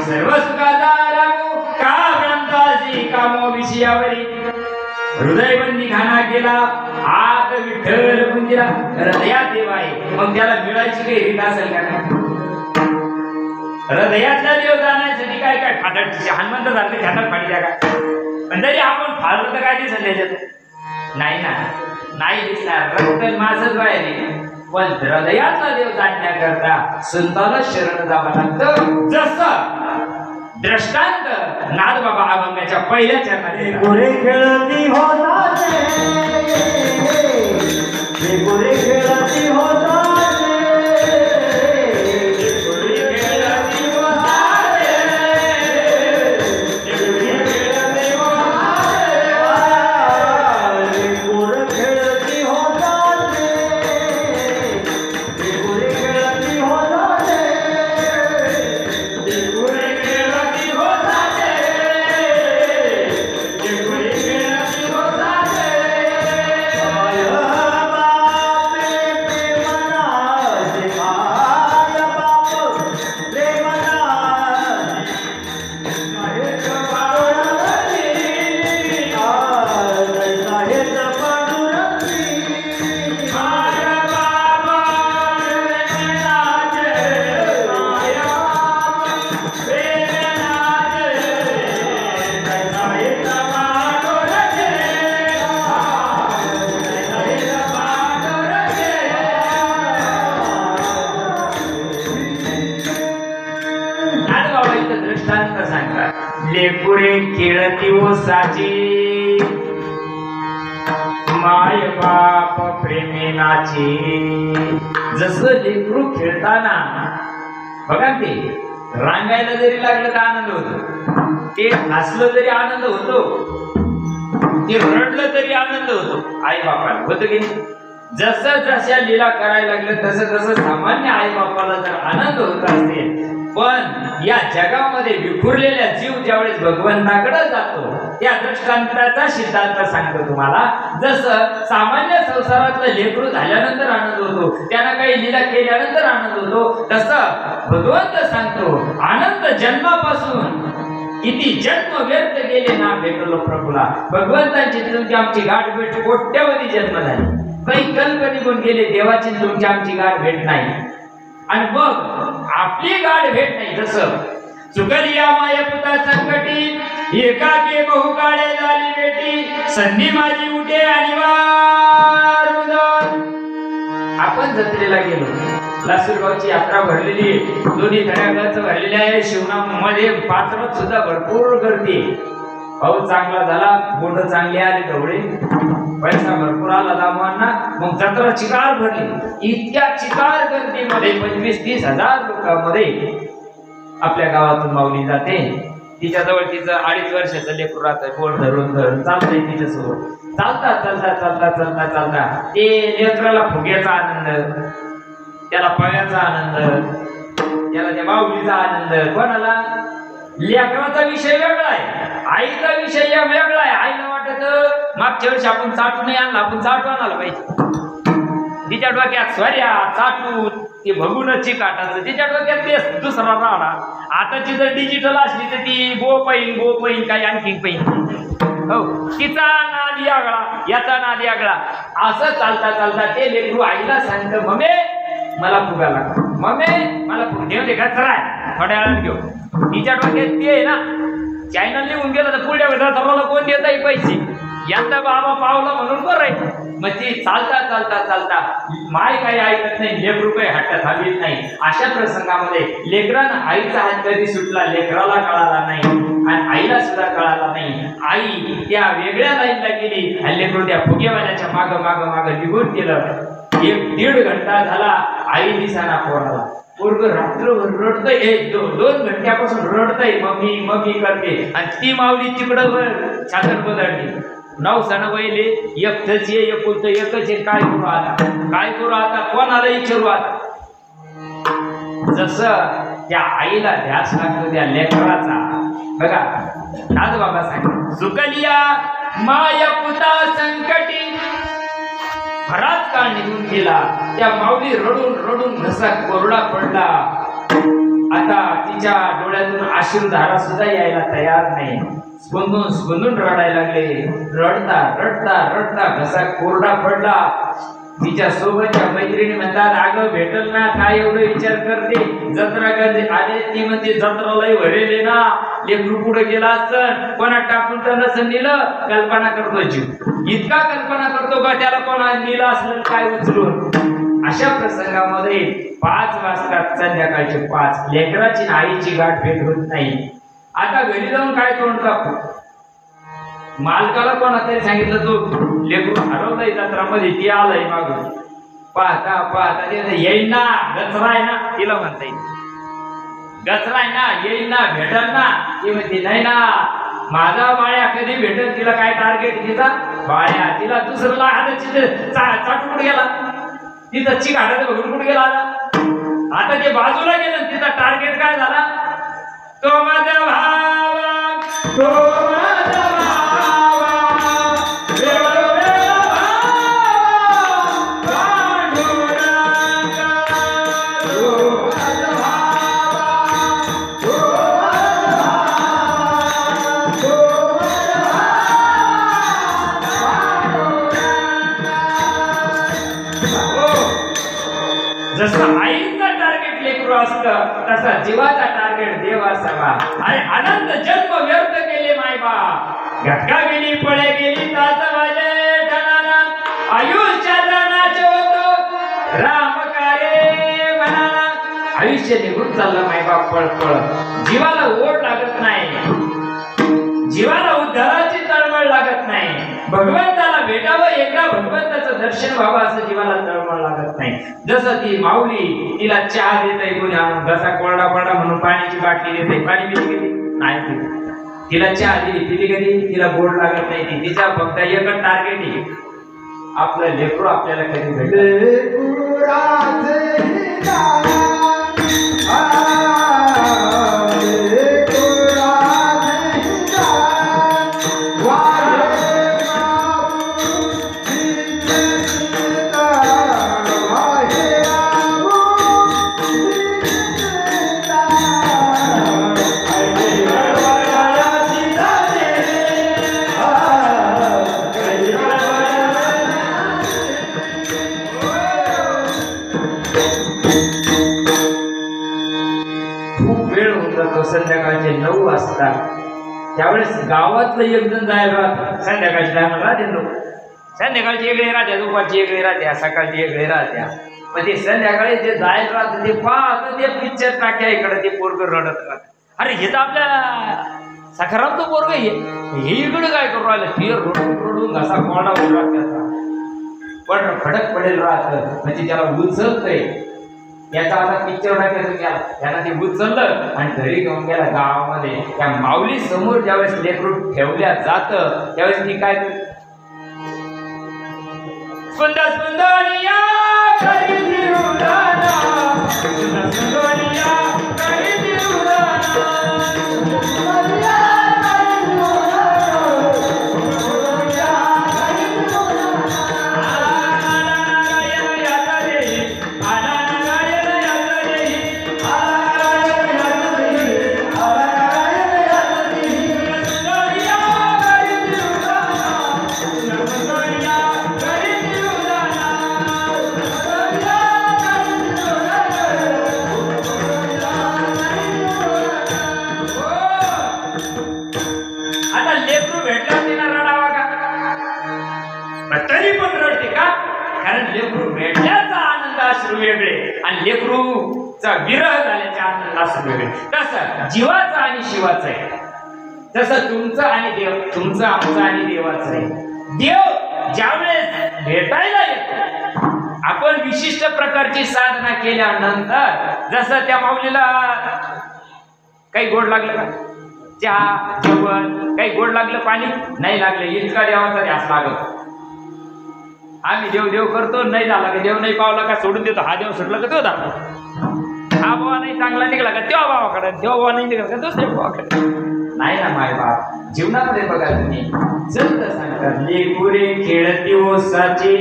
सर्व सुखाचा रामू का भ्रांतासी कामो विषयावरी हृदयबंदी खाना केला आत विठ्ठल कुंजिरा हृदयात देव आहे. मग त्याला मिळायची काही रीत असेल का? नाही. हृदयातला देव जाण्यासाठी काय काय फाटत हनुमंत सारखे ध्यानात फाडी द्या का? पण जरी आपण फाडलं तर काय दिसत त्याच्यात? नाही ना, नाही दिसणार. रक्त माझच बाहेर. पण हृदयातला देव जाणण्याकरता संताला शरण जावं लागतं. जसं दृष्टांत नादबाबा अभंगाच्या पहिल्या चरणात गोरे खेळती होताचे, गोरे खेळती होताचे, गोरे खेळती होताचे, गोरे खेळती होताचे, गोरे खेळती होताचे, गोरे खेळती होताचे, गोरे खेळती होताचे, गोरे खेळती होताचे. लेकुरे खेळती ओसाची माय बाप प्रेमेनाची. जसं लेकरू खेळताना बघा ते रांगायला जरी लागलं तर आनंद होतो, ते हसलं तरी आनंद होतो, ते रडलं तरी आनंद होतो. आई बापाला होतं की नाही? जसं जशा लीला करायला लागलं तसं तसं सामान्य आई बापाला जर आनंद होत असेल, पण या जगामध्ये विखुरलेल्या जीव ज्यावेळेस भगवंताकडे जातो त्या दृष्टांताचा सिद्धांत सांगतो तुम्हाला. जसं सामान्य संसारातलं लेकरू झाल्यानंतर आनंद होतो, त्यांना काही लीला केल्यानंतर आनंद होतो, तसं भगवंत सांगतो आनंद जन्मापासून किती जन्म व्यर्थ गेले ना भेटलो प्रभूला. भगवंतांची तुमची आमची गाठ भेट कोट्यावधी जन्म झाली, काही कल्प निघून गेले, देवाची तुमची आमची गाठ भेट नाही. आणि मग आपली गाठ भेट नाही. जसं चुकलिया माय पुता संकटी एकाके बहु काळे झाली बेटी संधी माझी उठे आणि आपण जत्रेला गेलो, लासूरगावची यात्रा भरलेली आहे, दोन्ही तळ्यागाचं भरलेले आहे. शिवणामध्ये पात्रात सुद्धा भरपूर गर्दी. पाऊस चांगला झाला, बोट चांगली आली, ढवळे पैसा भरपूर आला दामांना. मग जत्रा चिकार भरली. इतक्या चिकार गर्दीमध्ये 25-30 हजार लोकांमध्ये आपल्या गावातून माऊली जाते. तिच्याजवळ तिचं 2.5 वर्षाचं लेकरू राहतं, बोट धरून धरून चालतंय तिच्यासोबत. चालता चालता चालता चालता चालता ते लेकराला फुग्याचा आनंद, त्याला पळ्याचा आनंद, त्याला त्या माऊलीचा आनंद. कोणाला? लेकराचा विषय वेगळा आहे, आईचा विषय वेगळा आहे. आईला वाटत मागच्या वर्षी आपण चाटू नाही आणला, आपण चाटू आणायला पाहिजे. तिच्या डोक्यात स्वर्या चाटू ते बघूनच चिकाटाचं, तिच्या डोक्यात ते दुसरा राडा. आताची जर डिजिटल असली तर ती गो पैन काही आणखी पैन. हो, तिचा नाद यागळा, याचा नाद यागळा. असं चालता चालता ते लेकरू आईला सांगतं, मम्मी मला फुगा लागतो, मम्मी मला फुग घेऊन दे का, चला थोड्या वेळात घेऊ. तिच्या डोक्यात ते आहे ना, चॅनल निघून गेलं तर पुढल्या वेळेला कोण देत आहे पैसे, यंदा बाबा पावला म्हणून बरं आहे. मग ती चालता चालता चालता माय काही ऐकत नाही, लेकरू काही हट्ट थांबीत नाही. अशा प्रसंगामध्ये लेकरानं आईचा हात कधी सुटला लेकराला कळाला नाही. आणि आईला सुद्धा कळाला नाही. आई त्या वेगळ्या लाईनला गेली आणि लेकरू त्या फुगेवाल्याच्या माग माग माग निघून गेलं. 1-1.5 घंटा झाला आई दिसाना पोराला. पोरग रात्रभर रडतय. 1-2 घंट्यापासून रडतय, मम्मी मम्मी करते. आणि ती माऊली तिकडं छातर बदलली. 9 सण वहिले, एकच ये एकुलत एकच आहे. काय करू आता, काय करू आता, कोणाला विचारू आता. जसं त्या आईला ध्यास लागतो त्या लेकराचा. बघा नाथबाबा सांग, सुकलिया माया पुता संकटी. बराच काळ निघून गेला. त्या माऊली रडून रडून घसा कोरडा पडला. आता तिच्या डोळ्यातून अश्रुधारा सुद्धा यायला तयार नाही. स्पंदून रडायला लागले. रडता रडता रडता घसा कोरडा पडला. तिच्या सोबतच्या मैत्रिणी म्हणतात, अगं भेटल ना, काय एवढं विचार करते, जत्रा करते. अरे ती म्हणते जत्रालाही भरेले ना, लेकरू पुढे गेला असं कोणा टाकून तर नसं नेलं. कल्पना करतो जीव, इतका कल्पना करतो का त्याला कोणा नेलं असलं काय उचलून. अशा प्रसंगामध्ये 5 वाजतात, संध्याकाळचे 5. लेकराची आईची गाठ भेट होत नाही. आता घरी जाऊन काय तोंड टाकू. मालकाला कोणातरी सांगितलं, तो लेकरू हरवलंय जत्रामध्ये, ती आलंय मागून. पाहता पाहता येईन ना, गचरा आहे ना, तिला म्हणता येईल. गचरा आहे ना, येईन ना, भेटल ना. ती म्हणते नाही ना, माझा बाळ्या कधी भेटल. तिला काय टार्गेट तिचा बाळ्या. तिला दुसरं चाटू कुठे गेला, तिचा चिक हाडाचं बघून कुठे गेला. आता ते बाजूला गेलं, तिचा टार्गेट काय झाला. तो माझा भावा, तो माझा जसं आईचा टार्गेट लेकरू असतं, तसा जीवाचा टार्गेट देव असावा. आणि अनंत जन्म व्यर्थ केले मायबा. घटका गेली, पळे गेली, तास वाजे ठणाना. आयुष्याचा नाच होतो राम कार्य म्हणाला. आयुष्य निघून चाललं मायबा पळ पळ. जीवाला ओढ लागत नाही, जीवाला उद्धाराची तळमळ लागत नाही. भगवंताला भेटावं, एकदा भगवंताचं दर्शन व्हावं असं जीवाला तळमळ लागत नाही. जसं ती माऊली, तिला चहा देत कोणी आणून, घसा कोरडा पडा म्हणून पाण्याची बाटली देते. पाणी पिली कधी नाही पिली. तिला चहा दिली, पिली कधी, तिला गोड लागत नाही. ती तिचा फक्त एकच टार्गेट आहे, आपलं लेकरू आपल्याला कधी भेटेल. संध्याकाळचे 9 वाजता. त्यावेळेस गावातलं एक जण जायला राहतं. संध्याकाळची टायमाला राहते लोक. संध्याकाळची वेगळी राहत्या, दुपारची वेगळी राहत्या, सकाळची वेगळी राहत्या. पण ते संध्याकाळी जे जायला राहतं ते पाहतं, ते पिक्चर टाक्या इकडे ते पोरग रडत राहत. अरे हे तर आपल्या सखारामचं पोरग हे इकडे काय करू राहिलं. ते रडून रडून घसा कोरडा होऊन राहत त्याचा. पण खडक पडेल राहत, म्हणजे त्याला उचलतंय. याचा आता पिक्चर टाकायचं गेला, त्याला ते उचललं आणि घरी घेऊन गेला गावामध्ये. त्या माऊली समोर ज्यावेळेस लेकरू ठेवल्या जात, त्यावेळेस ती काय सुंदर सुंदरिया घरी फिरुदाना, सुंदर सुंदरिया घरी फिरुदाना, वेगळे आणि लेकरूचा विरह झाल्याचे आनंद असं वेगळे. तसं जीवाचा आणि शिवाचा आहे. तसं तुमचं आणि देव, तुमचं आमचं आणि देवाचं आहे. देव ज्यावेळेस भेटायला येतो, आपण विशिष्ट प्रकारची साधना केल्यानंतर, जसं त्या माऊलीला काही गोड लागलं का, चहा जेवण काही गोड लागलं, पाणी नाही लागलं, इतका देवाचा ध्यास लागत. आम्ही देव देव करतो, नाही झाला का देव नाही पावला का सोडून देतो. हा देव सुटला का तो दाखव, हा बाबा नाही चांगला निघाला का तेव्हा भावाकडे, तेव्हा बाबा नाही निघाला का दुसऱ्या भावाकडे. नाही ना माय बाप, जीवनामध्ये बघा तुम्ही संत सांगतात, लेकुरे खेळती ओसाचे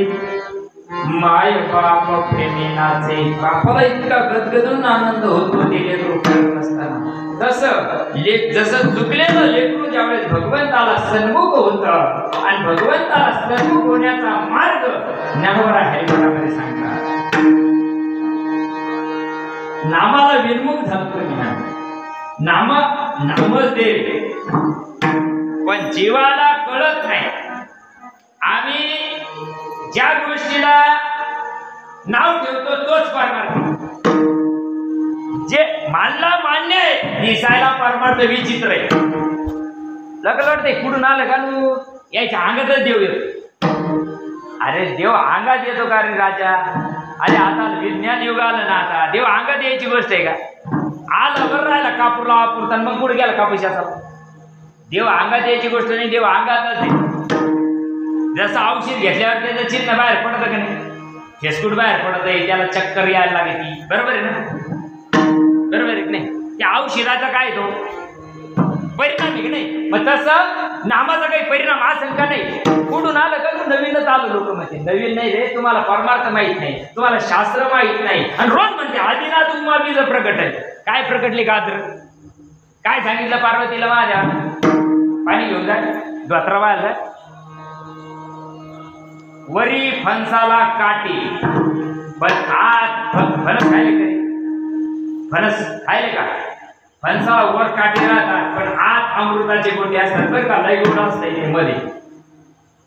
माय बाप प्रेमी नाचे. बापाला इतका गदगदून आनंद होतो ते लेकरू खेळत असताना. तसं जसं चुकलेलं लेकरू ज्यावेळेस भगवंताला सन्मुख होतं, आणि भगवंताला सन्मुख होण्याचा मार्ग ज्ञानोबा हरिपाठामध्ये सांगतात. नामाला विन्मुख झालतो मी, नामच देव, पण जीवाला कळत नाही. आम्ही ज्या गोष्टीला नाव ठेवतो तोच परमार्थ. जे मानला मान्य आहे, दिसायला परमार्थ विचित्र आहे. लगल वाटतंय कुठून आलं का तू, याच्या अंगातच देव येतो. अरे देव अंगात येतो का रे राजा? अरे आता विज्ञान युग आलं ना, आता देव अंगात यायची गोष्ट आहे का? आलं बरं राहिला कापूरला वापरता, मग कुठे गेला कापूशाचा? देव अंगात यायची गोष्ट नाही, देव अंगातच आहे. जसं औषध घेतल्यावर त्याचं चिन्ह बाहेर पडतं का नाही, फेसकूट बाहेर पडत आहे, त्याला चक्कर यायला लागते, बरोबर आहे ना? बरोबर आहे की नाही? त्या औषधाचा काय तो परिणाम आहे की नाही? मग तसं नामाचा काही परिणाम असेल का नाही? कुठून आलं का तू नवीनच आलो. लोक म्हणते नवीन नाही रे, तुम्हाला परमार्थ माहित नाही, तुम्हाला शास्त्र माहित नाही. आणि रोज म्हणते आदिनाथ उमा बीज प्रकट आहे. काय प्रकटली गात्र? काय सांगितलं पार्वतीला? माझ्या पाणी घेऊन जाय, धोत्रा व्हायला जाय. वरी फणसाला काठी, पण आत फणस खायले का? फणस खायले का? फणसाला वर काठी राहतात, पण आत अमृताचे गोटे असतात बरं का, लय गोड असतं मध्ये.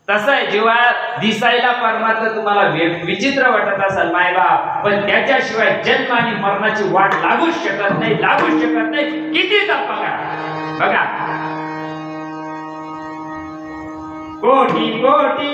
तसं आहे, जेव्हा दिसायला परमार्थ तुम्हाला विचित्र वाटत असेल मायबाप, पण त्याच्याशिवाय जन्म आणि मरणाची वाट लागूच शकत नाही, लागूच शकत नाही. किती तप बघा, कोटी कोटी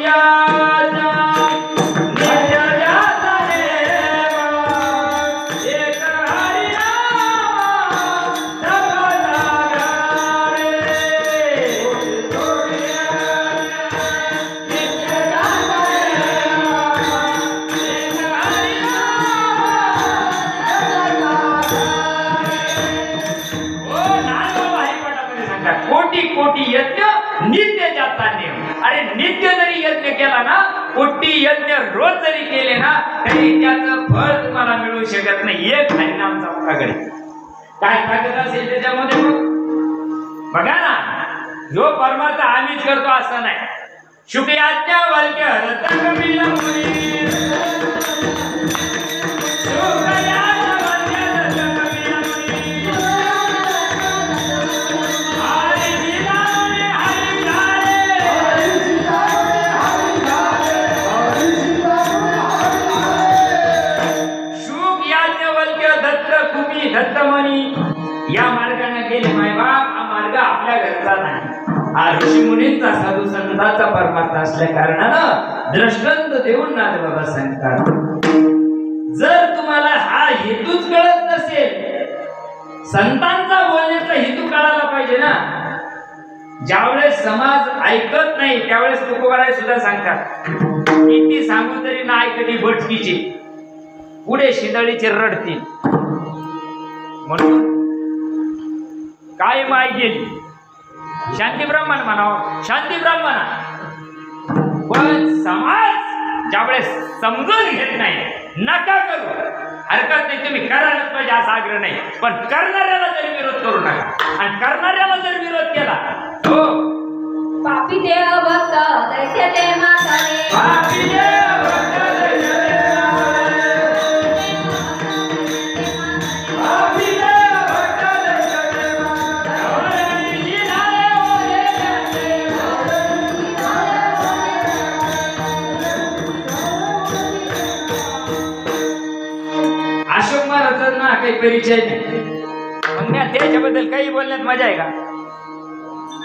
कोटी यज्ञ नित्य जाता नेम. अरे नित्य जरी यज्ञ केला ना, कोटी यज्ञ रोज जरी केले ना, तरी त्याचं फळ तुम्हाला मिळू शकत नाही. एक हरिनाम चौकाकडे काय ताकद असेल त्याच्यामध्ये? मग बघा ना, जो परमार्थ आम्हीच करतो असं नाही. शुक्रियाज्ञा वल्क्य दत्तमणी या मार्गाने गेले मायबाप. हा मार्ग आपल्या घरचा नाही, हा ऋषी मुनींचा साधू संतांचा परमार्थ असल्या कारणानं दृष्टांत देऊन नाथ बाबा सांगतात. जर तुम्हाला हा हेतूच कळत नसेल, संतांचा बोलण्याचा हेतू कळायला पाहिजे ना. ज्यावेळेस समाज ऐकत नाही त्यावेळेस तुकोबाराय सुद्धा सांगतात, किती सांगू तरी ना ऐकती भटकीची, पुढे शिदळीचे रडतील. म्हणून काय माय गेली शांती ब्राह्मण म्हणावं, शांती ब्राह्मण. पण समाज ज्यावेळेस समजून घेत नाही, नका करू, हरकत नाही, तुम्ही करायलाच पाहिजे असा आग्रह नाही, पण करणाऱ्याला जरी विरोध करू नका. आणि करणाऱ्याला जर विरोध केला तो पापी देव भक्त दैत्य ते मातारे, पापी देव भक्त दैत्य ते काही परिचय नाही. मग मी त्याच्याबद्दल काही बोलण्यात मजा आहे का?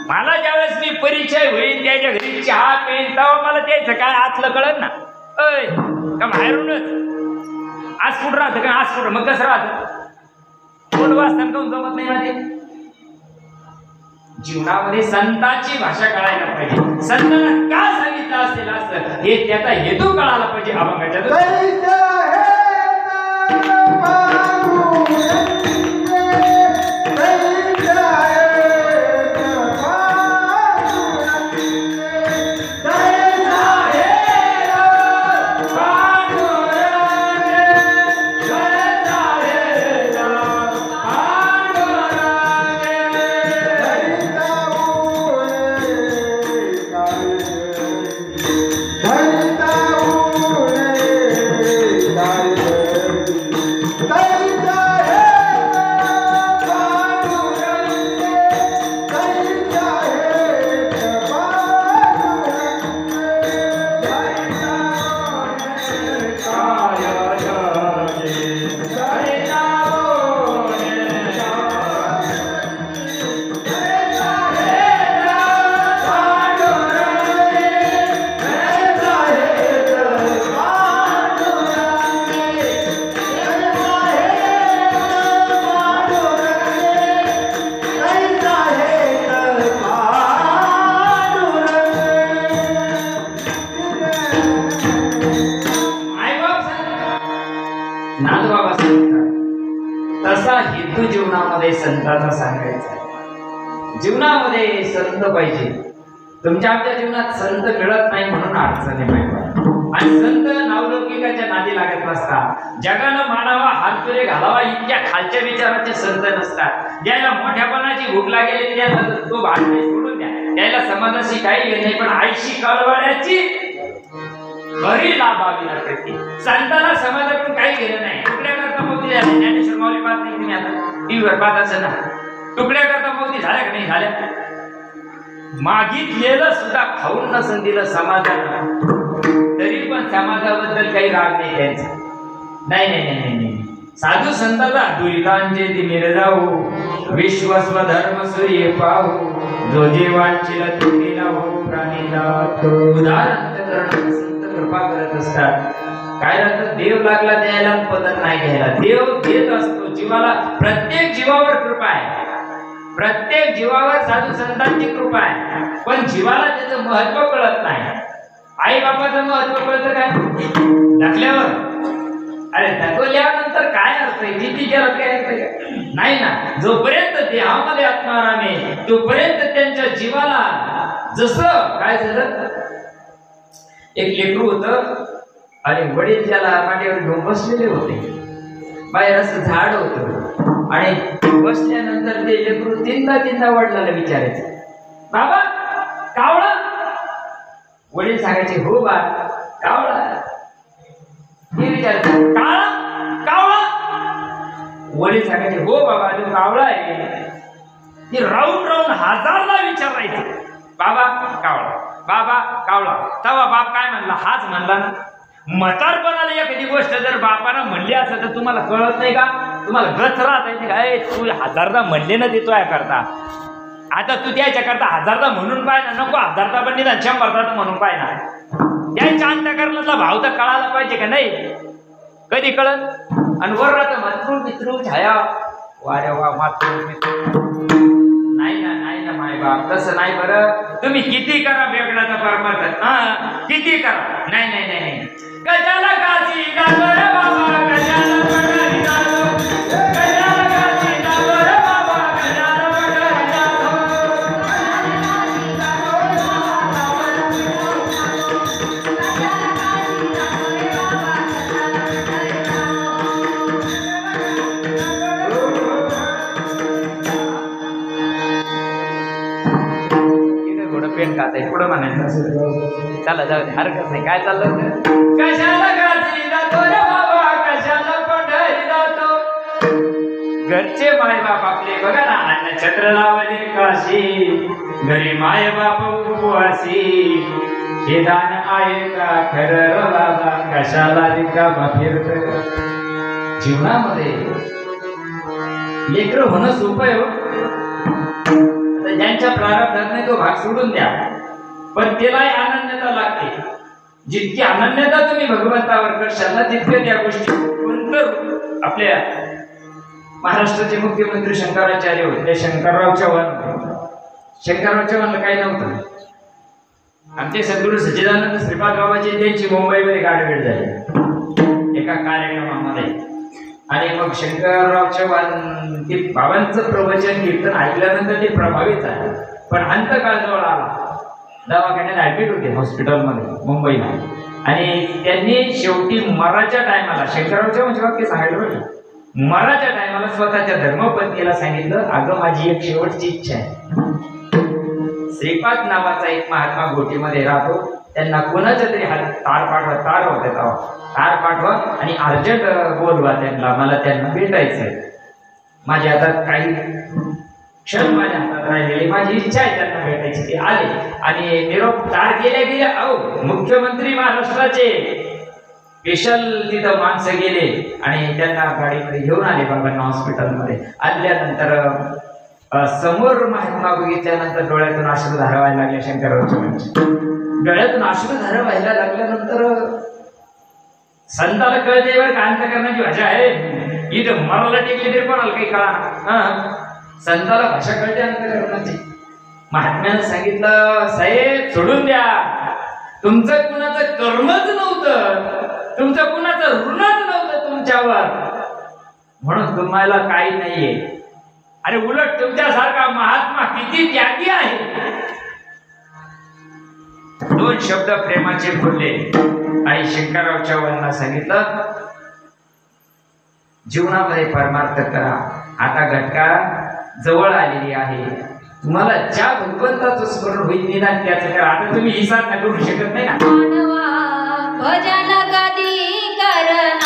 मला ज्यावेळेस मी परिचय होईल त्याच्या घरी चहा पेन तेव्हा मला त्याचं काय आतलं कळत ना. अय का बाहेरूनच आज कुठं राहतं का आज कुठं मग कसं राहतं कोण वाचताना काऊन जमत नाही माझे. जीवनामध्ये संतांची भाषा कळायला पाहिजे. संतांना का सांगितलं असेल असं हे त्याचा हेतू कळायला पाहिजे. अभंगाच्या नाथबाबा सांगतात तसा हेतू जीवनामध्ये संतांचा सांगायचा. जीवनामध्ये संत पाहिजे. तुमच्या आमच्या जीवनात संत मिळत नाही म्हणून अडचणी पाहिजे. आणि संत नावलौकिकाच्या नादी लागत नसतात. जगानं मानावा हातपुरे घालावा इतक्या खालच्या विचाराचे संत नसतात. ज्याला मोठ्यापणाची भूक लागेल त्याला तो भाग नाही सोडून द्या. त्याला समाजाशी काही घेत नाही पण आईशी कळवळ्याची खरी लाभावी लागते. संतांना समाजाकडून काही घेणं नाही. तुकड्या करता मोदी झाल्या. ज्ञानेश्वर माऊली पाहत नाही तुम्ही आता टीव्हीवर पाहत असेल ना. तुकड्या करता मोदी झाल्या का नाही झाल्या. मागितलेलं सुद्धा खाऊन नसन दिलं समाजाला तरी पण समाजाबद्दल काही राग नाही त्यांचा. नाही नाही नाही नाही साधू संतांना दुरितांचे दिले जाऊ विश्वस्वधर्म सूर्य पाहू जो जीवांची तुला हो प्राणीला उदाहरण संत कृपा करत असतात. काय राहतं देव लागला द्यायला पदर नाही घ्यायला. देव देत असतो जीवाला. प्रत्येक जीवावर कृपा आहे. प्रत्येक जीवावर साधू संतांची कृपा आहे. पण जीवाला त्याचं महत्व कळत नाही. आई बापाचं महत्व कळतं काय ढकल्यावर. अरे ढकलल्यानंतर काय अर्थ आहे किती केलं काय अर्थ नाही ना. जोपर्यंत देहामध्ये आत्माराम आहे तोपर्यंत त्यांच्या जीवाला जसं काय झालं. एक लेकरू होतं आणि वडील त्याला मांडीवर घेऊन बसलेले होते. बाहेर असं झाड होतं आणि बसल्यानंतर ते लेकरू तीनदा वडिलांना विचारायचं बाबा कावळा. वडील सांगायचे हो बा कावळा. हे विचारायचं काळा कावळा. वडील सांगायचे हो बाबा तो कावळा आहे. ते राऊंड राऊंड हजारला विचारायचं बाबा कावळा बाबा कावळा. तेव्हा बाप काय म्हणला हाच म्हणला ना. म्हातारपणाला एखादी गोष्ट जर बापानं म्हणली असेल तर तुम्हाला कळत नाही का. तुम्हाला गच राहत आहे काय तू हजारदा म्हणले ना ते तो करता. आता तू त्याच्या करता हजारदा म्हणून पाय ना. नको हजारदा पण निदान 100दा म्हणून पाय ना. त्याच्या अंतःकरणातला भाव तर कळायला पाहिजे का नाही. कधी कळत. आणि वर राहतं मातृ पितृ छाया वाऱ्या वा मातृ पितृ. नाही ना नाही ना माय बाप तसं नाही. बरं तुम्ही किती करा वेगळाचा परमार्थ किती करा. नाही नाही नाही नाही कशाला काशी जातो रे बाबा कशाला पंढरी जातो. कशाला काशी जातो रे बाबा कशाला पंढरी जातो. पेन खात पुढं म्हणायचं चला जाऊ दे हरकत नाही. काय चाललं कशाला काशी जातो रे बाबा कशाला पंढरी जातो. घरचे माय बाप आपले बघा ना अन्न छत्र लावले काशी घरी माय बाप उपवासी. हे दान आहे का खरं बाबा कशाला रिकामा फिरत. जीवनामध्ये लेकरं होणं सोपं आहे हो. त्यांच्या प्रारब्धाने तो भाग सोडून द्या, पण त्यालाही अनन्यता लागते. जितकी अनन्यता तुम्ही भगवंतावर करशाल ना तितके त्या गोष्टी नंतर आपल्या महाराष्ट्राचे मुख्यमंत्री शंकराचार्य होते, ते शंकरराव चव्हाणला काही नव्हतं. आमचे सद्गुरू सच्चिदानंद श्रीपाद बाबाची त्यांची मुंबईमध्ये गाठभेट झाली एका कार्यक्रमामध्ये. आणि मग शंकरराव चव्हाण ते बाबांचं प्रवचन कीर्तन ऐकल्यानंतर ते प्रभावित झाले, पण अंतकाळ जवळ आला. दवाखान्यात ऍडमिट होते हॉस्पिटलमध्ये मुंबईला. आणि त्यांनी शेवटी मराच्या टायमाला शंकरराव चव्हाणचे वाक्य सांगायला पाहिजे, मराच्या टायमाला स्वतःच्या धर्मपत्नीला सांगितलं, अगं माझी एक शेवटची इच्छा आहे. श्रीपाद नावाचा एक महात्मा गोटीमध्ये राहतो, त्यांना कोणाच्या तरी तार पाठवा, तार पाठवा आणि अर्जंट बोलवा त्यांना, मला त्यांना भेटायचंय. माझ्या हातात काही क्षण माझ्या हातात राहिलेली, माझी इच्छा आहे त्यांना भेटायची. ते आले आणि निरोप तार गेल्या अहो मुख्यमंत्री महाराष्ट्राचे स्पेशल तिथं माणसं गेले आणि त्यांना गाडीमध्ये घेऊन आले बाबांना हॉस्पिटलमध्ये. आल्यानंतर समोर महात्मा बघितल्यानंतर डोळ्यातून अश्रुधारा व्हायला लागल्या. शंकरराव चव्हाणच्या डोळ्यातून अश्रुधारा व्हायला लागल्यानंतर संताला कळते बरं का अंतकरणाची भाषा आहे. इथं मराला टेकली तरी कोणाला काही कळा, संताला भाषा कळते अंतकरणाची. महात्म्यानं सांगितलं, साहेब सोडून द्या, तुमचं कुणाचं कर्मच नव्हतं, तुमचं कुणाचं ऋणच नव्हतं तुमच्यावर, म्हणून तुम्हाला काही नाहीये. अरे उलट तुमच्यासारखा महात्मा किती त्यागी आहे. दोन शब्द प्रेमाचे बोलले आणि शंकरराव चव्हाणांना सांगितलं, जीवनामध्ये परमार्थ करा, आता घटका जवळ आलेली आहे, तुम्हाला ज्या भगवंताचं स्मरण होईल निदान त्याचं करा. आता तुम्ही ही साधना करू शकत नाही ना. भजन कधी करणार,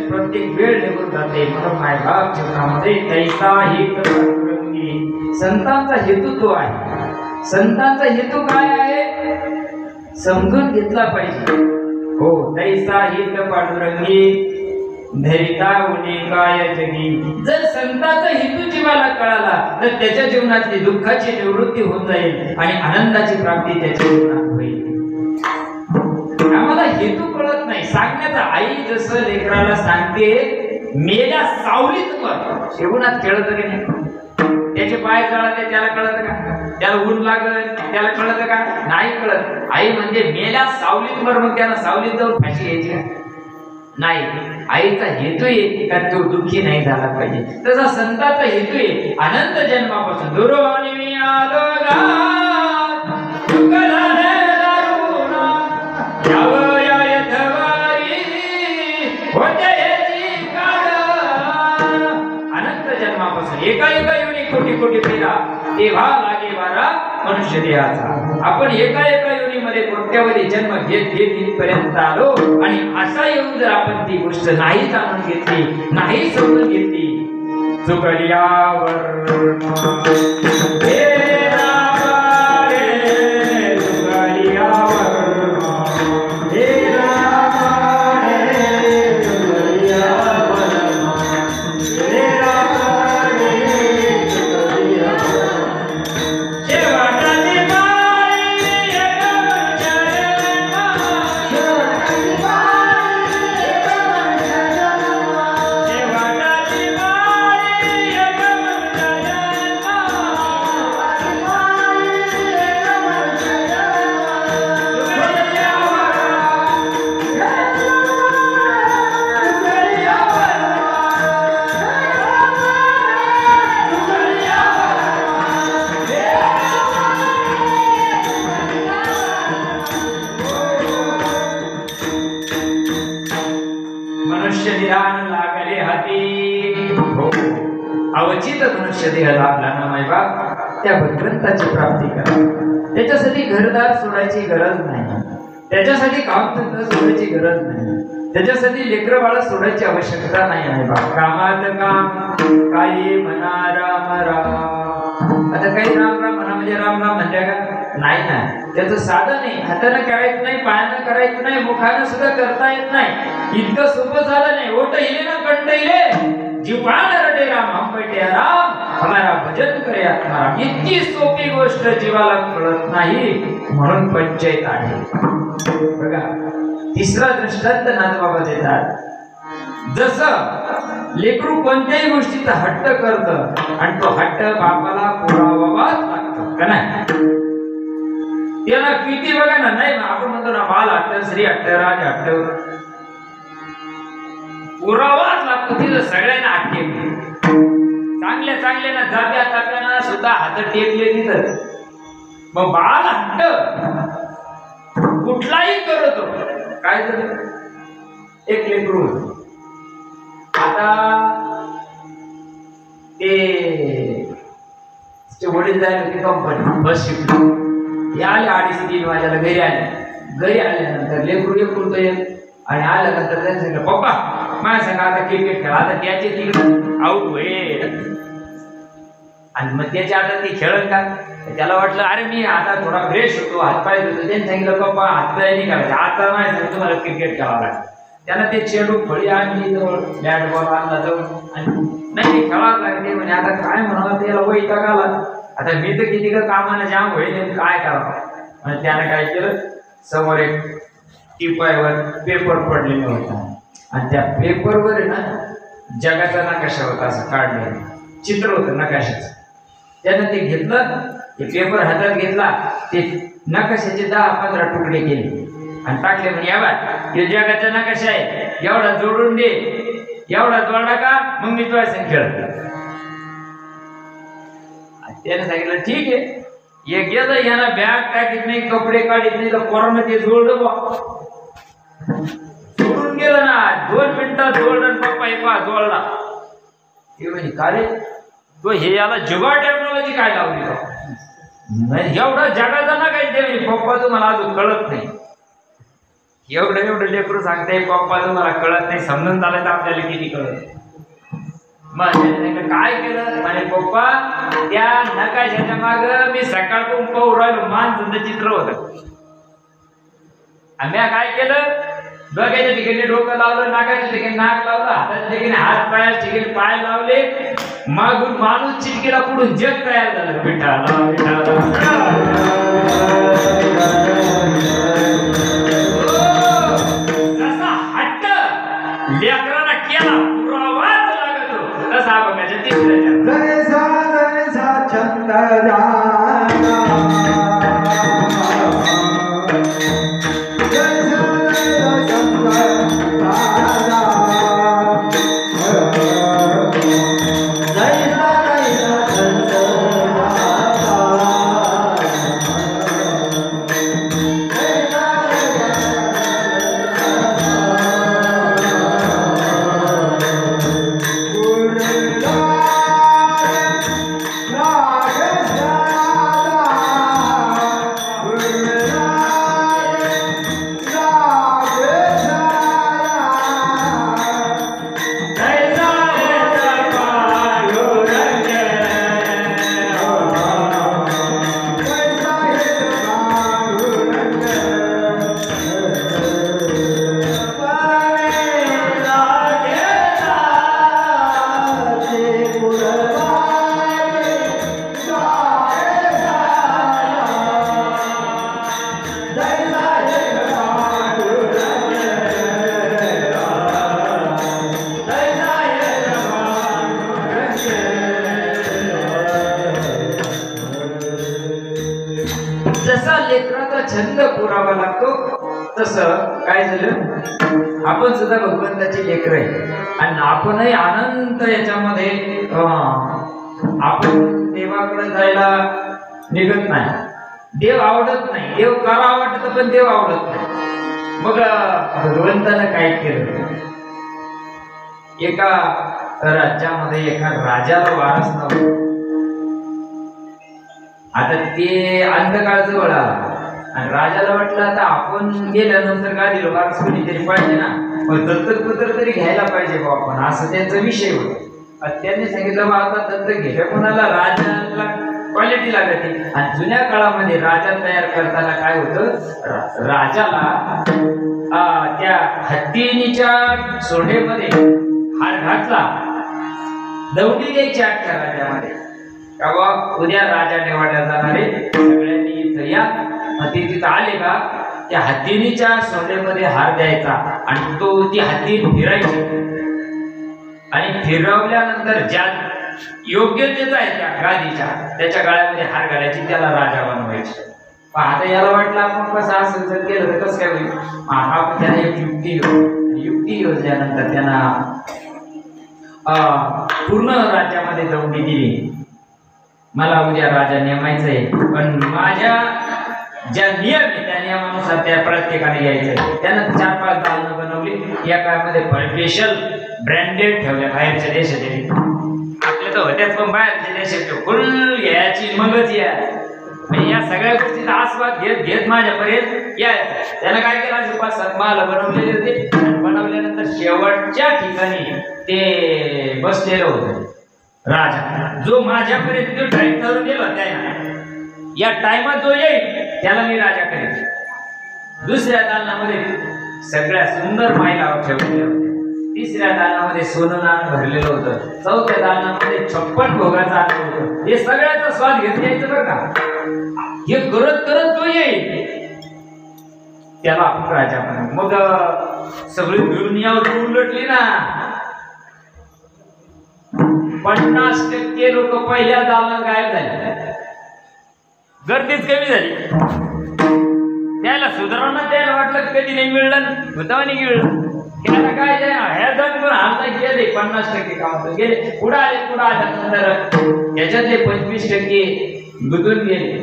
प्रत्येक वेळ निघून जाते. म्हणून मायबाप जीवनामध्ये तैसा हित पांडुरंगी, संतांचा हेतू तो आहे. संतांचा हेतू काय आहे समजून घेतला पाहिजे. हो, तैसा हित पांडुरंगी धरिता उनी काय जगी. जर संतांचा हेतू जीवाला कळाला तर त्याच्या जीवनातली दुःखाची निवृत्ती होऊन जाईल आणि आनंदाची प्राप्ती त्याच्या जीवनात होईल. आम्हाला हेतू कळत नाही सांगण्याचा. आई जसं लेकराला सांगते मेल्या सावलीत मर, शेवणात खेळत की नाही, त्याचे पाय जळते त्याला कळत का, त्याला ऊन लागत त्याला कळत का, नाही कळत. आई म्हणजे मेल्या सावलीत मर, मग त्याला सावलीत जाऊन फाशी घ्यायची का नाही. आईचा हेतू आहे का तो दुःखी नाही झाला पाहिजे. तसा संतांचा हेतू आहे अनंत जन्मापासून दुरोणी मी आलो एका योनी कोटी कोटी पेरा तेव्हा लागे वारा मनुष्य देहाचा. आपण एका योनीमध्ये कोट्यावधी जन्म घेत इथपर्यंत आलो आणि असा येऊन जर आपण ती गोष्ट नाही जाणून घेतली, नाही समजून घेतली, चुकल्यावर शेवटाने मनुष्य देह लाभला ना माय बाप, त्या भगवंताची प्राप्ती करा. त्याच्यासाठी घरदार सोडायची गरज नाही, त्याच्यासाठी काम सोडायची गरज नाही, त्याच्यासाठी लेकरं बाळ सोडायची आवश्यकता नाही आहे बाप. कामात काम काही म्हणा राम राम. आता काही राम राम म्हणा म्हणजे राम राम म्हणल्या का? नाही ना. त्याचं साधन नाही, हातानं करायचं नाही, पायानं करायचं नाही, मुखानं सुद्धा करता येत नाही. इतकं सोपं झालं नाही. ओट हिले ना कंठ हिले, जीवान रडे राम हम बैठे राम, हमारा भजन करे आत्माराम. इतकी सोपी गोष्ट जीवाला कळत नाही, म्हणून पंचायत आहे. बघा, तिसरा दृष्टांत नाथबाबा देतात. जसं लेकरू कोणत्याही गोष्टीचा हट्ट करतं आणि तो हट्ट बापाला पुरावाच लागतो का नाही? त्याला किती बघा ना, नाही आपण म्हणतो ना बाल हट्ट, श्री हट्ट, राज हट्ट, पुरावाच लागतो. तिथं सगळ्यांना हात टेकले, चांगल्या चांगल्या जात्या तात्यांना सुद्धा हात टेकले तिथं. मग बाल हट्ट कुठलाही करतो. काय झालं? एक लेकरू होतं. आता ते वडील जायला होते कंपनी, बस शिफ्ट. हे आले 2:30-3 वाजायला घरी आले. घरी आल्यानंतर लेकरू एकूण येईल आणि आल्यानंतर त्यांनी सांगितलं, पप्पा माझ्या सांगा आता क्रिकेट खेळा. आता त्याचे तिकडे आऊट होईल आणि मग त्याच्या आता ती खेळत का? त्याला वाटलं अरे मी आता थोडा फ्रेश होतो, हातपाय धुतो. त्यांनी सांगितलं पप्पा हातपाय नाही करायचे, आता नाही तुम्हाला क्रिकेट खेळावं लागेल. त्यानं ते चेंडू फळी आणली जवळ, बॅट बॉल आणला जवळ आणि नाही खेळावं लागते म्हणे. आता काय म्हणावं, त्याला वैताग आला. आता मी तर किती का कामानं जाम होईल, काय करावं. आणि त्यानं काय केलं, समोर एक टिपायावर पेपर पडलेला होता आणि त्या पेपरवर आहे ना जगाचा नकाशा होता, असं काढलेलं चित्र होतं नकाशाचं. त्यानं ते घेतलं, ते पेपर हातात घेतला, ते नकाशाचे 10-15 तुकडे केले आणि टाकले. म्हणजे या बाय, हे जगाचा नकाशा आहे, एवढा जोडून दे, एवढा जोडला का मग मी तुझ्या संग खेळतो. त्याने सांगितलं ठीक आहे. एक गेलं, याला बॅग टाकीत नाही, कपडे काढीत नाही, तर पोरानं ते जोडलं बा, जोडून गेलं ना. 2 मिनिटात जोडलं. पप्पा हे पा जोडला. ते म्हणजे का रे, तो हे याला जुगाड टेक्नॉलॉजी काय लावली नाही, एवढा जगाचा ना काही ते. पप्पा तुम्हाला अजून कळत नाही. एवढं लेकरू सांगते पप्पा तुम्हाला कळत नाही, समजून झालं तर आपल्याला किती कळत. मग काय केलं म्हणे, पप्पा त्या नकाशाच्या माग मी सकाळपासून पाहू राहिलो, माणसाचं चित्र होतं. आम्ही काय केलं, डोक्याच्या ठिकाणी डोकं लावलं, नाकाच्या ठिकाणी नाक लावलं, हाताच्या ठिकाणी हात, पायाच्या ठिकाणी पाय लावले. मागून माणूस चिटकीला, पुढून जग तयार झालं. जसा हट्ट लेकरांना केला पुरावाच लागतो, तसा बघायच्या तिसऱ्याच्या जैसा चंद्रा छंद पुरावा लागतो. तसं काय झालं, आपण सुद्धा भगवंताची लेकर आहे आणि आपणही अनंत याच्यामध्ये आपण देवाकडे जायला निघत नाही. देव आवडत नाही, देव करा वाटत पण देव आवडत नाही. मग भगवंतानं काय केलं, एका राज्यामध्ये एका राजाला वारस नव्हता. आता ते अंतकाळ जवळ आला आणि राजाला वाटलं आता आपण गेल्यानंतर गादीला वारस कोणीतरी पाहिजे ना, मग दत्तक पुत्र तरी घ्यायला पाहिजे बा आपण, असं त्यांचा विषय होता. त्यांनी सांगितलं बा आता दत्तक घ्यायला कोणाला, राजाला क्वालिटी लागते. आणि जुन्या काळामध्ये राजा तयार करताना काय होतं, राजाला त्या हत्तीच्या सोंडेमध्ये हार घातला, दौडी द्यायची आजच्या राज्यामध्ये का बा उद्या राजा निवडला जाणारे सगळ्यांनी इथं या. ते तिथं आले का त्या हत्तीनीच्या सोंडेमध्ये हार द्यायचा आणि तो ती हत्ती फिरायची आणि फिरवल्यानंतर ज्या योग्यतेचा आहे त्या गादीच्या त्याच्या गळ्यामध्ये हार घालायची, त्याला राजा बनवायचे. पण आता याला वाटलं आपण कसं असं जर केलं तर कसं काय होईल, आता आपण त्याला एक युक्ती योजल्यानंतर त्यांना पूर्ण राज्यामध्ये दौंडी दिली. मला उद्या राजा नेमायचं आहे, पण माझ्या ज्या नियम आहे त्या नियमानुसार त्या प्रत्येकाने यायचं. त्यानं 4-5 दालनं बनवली, एकामध्ये स्पेशल ब्रँडेड ठेवल्या बाहेरच्या देशाचे. आपल्या तर होत्याच पण बाहेरच्या देशाचे फुल घ्यायची मगच या, म्हणजे या सगळ्या गोष्टीचा आस्वाद घेत घेत माझ्यापर्यंत यायचं. त्यानं काय केलं, असे 5-7 माल बनवलेले होते. बनवल्यानंतर शेवटच्या ठिकाणी ते बसलेलं होतं राजा, जो माझ्यापर्यंत जो टाइम धरून गेला त्याला, या टाइमात जो येईल त्याला मी राजा करेन. दुसऱ्या दालनामध्ये सगळ्या सुंदर महिला ठेवलेल्या होत्या. तिसऱ्या दालनामध्ये सोनं नाणं भरलेलं होतं. चौथ्या दालनामध्ये 56 भोगाचं अन्न होतं. हे सगळ्याचा स्वाद घेत यायचं बरं का. हे करत करत जो येईल त्याला आपण राजा म्हणू. मग सगळी दुनिया उलटली ना. 50% लोक पहिल्या दालनात गायब झाले, गर्दीच कमी झाली. त्याला सुधारणा द्यायला वाटलं कधी नाही मिळलं, भूतावानी मिळलं. त्याला काय ह्या दोन पण हालता गेले, 50% काम गेले. पुढे आल्यानंतर त्याच्यातले 25% गुंतून गेले.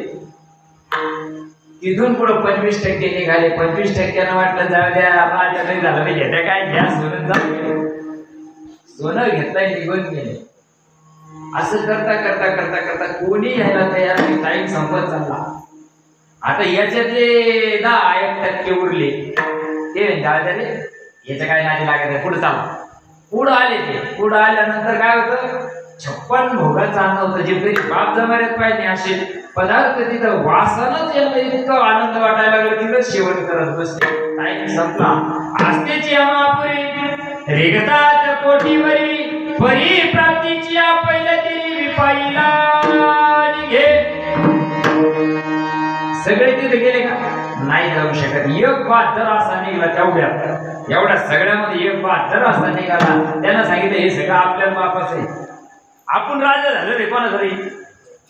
तिथून पुढे 25% निघाले. 25%नं वाटलं जाऊ द्या राजा नाही झालं नाही, घेत्या काय घ्या सोनं, जाऊ सोनं घेतलंय निघून गेले. असं करता करता करता करता कोणी यायला तयार नाही. टाइम संपत चालला. आता याच्यातले 10% उरले, ते जाऊ रे याचं काय नादी लागत आहे, पुढे चालू. पुढं आले. ते पुढं आल्यानंतर काय होतं, 56 भोगाचं अन्न होतं, जे कधी बाप जमाऱ्यात पाहिजे असे पदार्थ तिथं वासनच याला इतकं आनंद वाटायला लागला, तिथं शेवट करत बसले. टाइम संपला. आस्तेची अमापुरी रेगतात कोटीवरी, परी प्राप्तीची पहिल्या देवी पाहिला निघे. सगळे तिथे गेले का, नाही जाऊ शकत. एक 72 असा निघाला तेवढ्यात, एवढ्या सगळ्यामध्ये एक 72 असा निघाला. त्यांना सांगितलं हे सगळं आपल्या बापाच आहे, आपण राजा झालो रे कोणा तरी.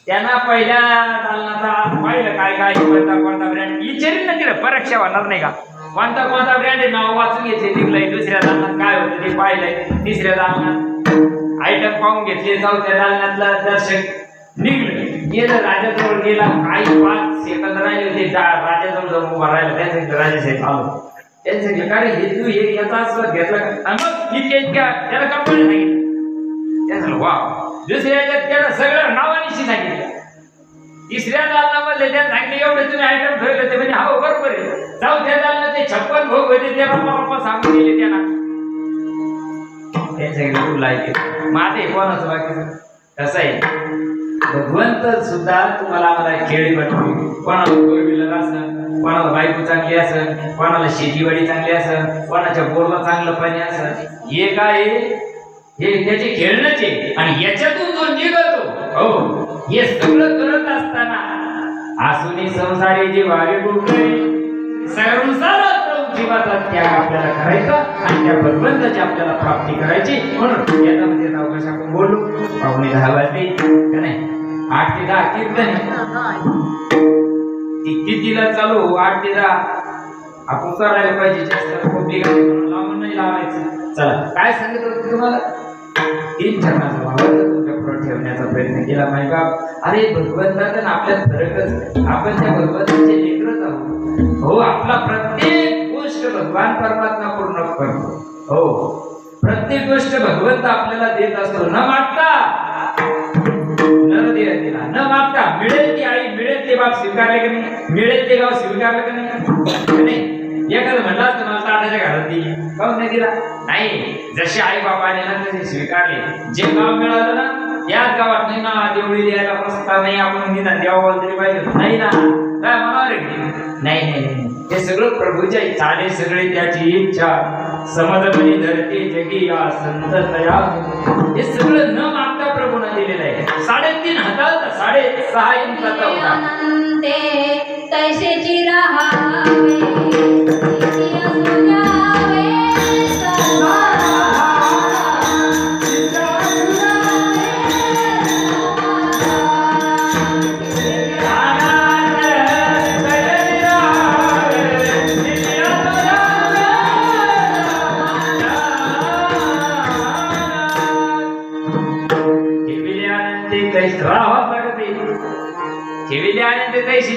त्यांना पहिल्या दालनाचा पाहिलं काय काय कोणता ब्रँड विचारित ना, तिला परीक्षा होणार नाही का, कोणता ब्रँड नाव वाचून घेतले. निघलंय. दुसऱ्या दालनात काय होतं ते पाहिलंय. तिसऱ्या दालनात आयटम पाहून घेतले. चौथ्या दालनातला दर्शक निघलं. गेलं राजाजवळ गेला. काही 5 सेकंद राहिले होते राजाजवळ जाऊन उभा राहिला. त्यांचं राजासाहेब आलो. त्यांचं काय हे तू हे याचा आस्वाद घेतला का, मग इतक्या त्याला कंपनी सांगितलं. त्याचं वा. दुसऱ्या त्याला सगळं नावानिशी सांगितलं. तिसऱ्या दालनामध्ये त्याने सांगितलं एवढे तुम्ही आयटम ठेवले होते, म्हणजे हा बरोबर आहे. चौथ्या दालनात ते 56 भोग होते, ते रप्पा सांगून दिले त्यांना. त्यांचं तू लायक माझे कोणाचं बाकी कसं आहे. भगवंत सुद्धा तुम्हाला आम्हाला खेळी पाठवली. कोणाला 4 व्हीलर असेल, कोणाला बायको चांगली असेल, कोणाला शेतीवाडी चांगली असेल, कोणाच्या बोरला चांगलं पाणी असेल. हे काय हे त्याचे खेळणंच आहे. आणि याच्यातून जो निघतो, हो हे सगळं करत असताना आसुनी संसारी जीवावे गुंडे संसारात जीवाचा त्याग आपल्याला करायचा आणि त्या भगवंताची आपल्याला प्राप्ती करायची. म्हणून याच्यामध्ये नाव कसं आपण बोललो, 9:45 वाजले का नाही, 8 ते 10 कीर्तन कितीला चालू. 8 ते 10 आपण करायला पाहिजे. जास्त लावून नाही लावायचं. चला काय सांगितलं होतं तुम्हाला, 3 चरणाचा भाव तुमच्या पुढे ठेवण्याचा प्रयत्न केला. माय बाप, अरे भगवंताचा आपल्यात फरकच, आपण त्या भगवंताचे लेकरच आहोत. हो आपला प्रत्येक गोष्ट भगवान परमात्मा पूर्ण करतो. हो प्रत्येक गोष्ट भगवंत आपल्याला देत असतो न मागता. नरदेवतेला न मागता मिळेल ती आई मिळेल ते बाप स्वीकारले की नाही, मिळेल ते गाव स्वीकारलं की नाही. एखादं म्हणलं असतं मला ताटाच्या घरात दिली, काऊन नाही दिला? नाही, जसे आई बापाने ना तसे स्वीकारले. जे गाव मिळालं ना याच गावात नाही ना देवळी द्यायला प्रस्ताव नाही, आपण निदान देवाला तरी पाहिजे नाही ना, काय म्हणावर नाही नाही नाही, हे सगळं प्रभूच्या चाले सगळे त्याची इच्छा समजपणे धरते जगी या संत तया. हे सगळं न मागता प्रभूने दिलेलं आहे. 3.5 हातात 6.5 इंचाचा होता. तैसेची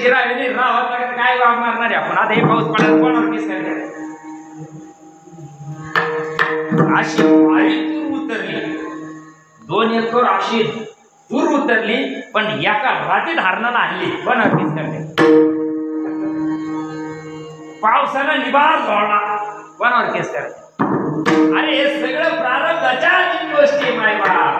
राहावे काय मारणार आहे आपण आता? हे पाऊस पडायला कोणावर केस काय अशी भारी तूर उतरली, 2 एकर अशी तूर उतरली, पण एका रात्रीत हरणाला आणली. कोणावर केस करते? पावसानं निबार झोडला, कोणावर केस करते? अरे हे सगळं प्रारब्धाच्या गोष्टी माय बाप.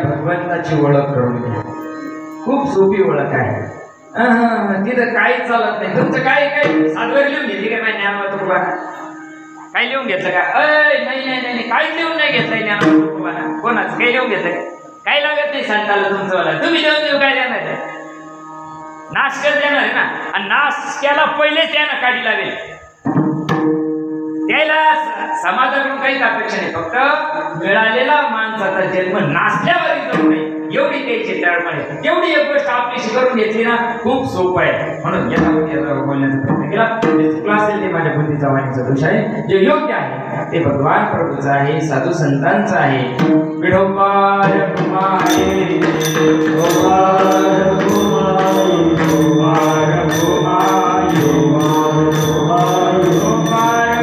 भगवंताची ओळख करून घ्या. खूप सोपी ओळख आहे. तिथं काही चालत नाही. तुमचं काय काय सातवर लिहून घेतली का नाही ज्ञानवंत तुकोबा? काय लिहून घेतलं का? नाही नाही नाही, काहीच लिहून नाही घेतलंय ज्ञानवंत तुकोबाला. कोणाच काही लिहून घेतलं काही लागत नाही सांगताला तुमचं वाला. तुम्ही लिहून देऊ काय देणार आहे? नाशक देणार आहे ना, आणि नाशक्याला पहिलेच त्यानं काढी लावेल. त्याला समाजाकडून काहीच अपेक्षा नाही, फक्त मिळालेला माणसाचा जन्म नासल्यावर जाऊ नये एवढी त्याची तळमळ आहे. एवढी एक गोष्ट आपलीशी करून घेतली ना खूप सोपं आहे. म्हणून याचा बोलण्याचा प्रयत्न केला. चुकला असेल ते माझ्या बुद्धीचा वाणीचा दोष आहे. जे योग्य आहे ते भगवान प्रभूचं आहे, साधू संतांचं आहे. विठोबार कुमारे गोपाळ कुमारी गोपाळ कुमारी गोपाळ कुमारी गोपाळ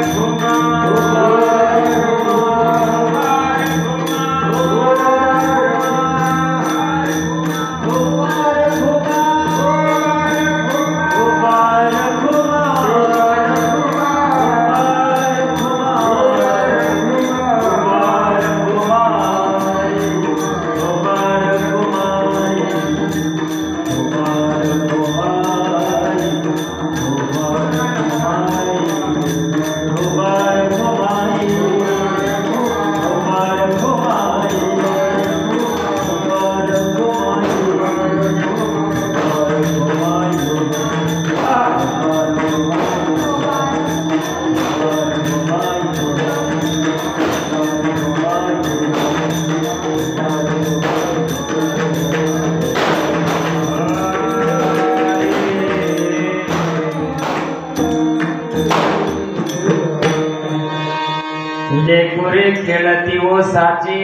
लेकुरे खेळती ओसाचे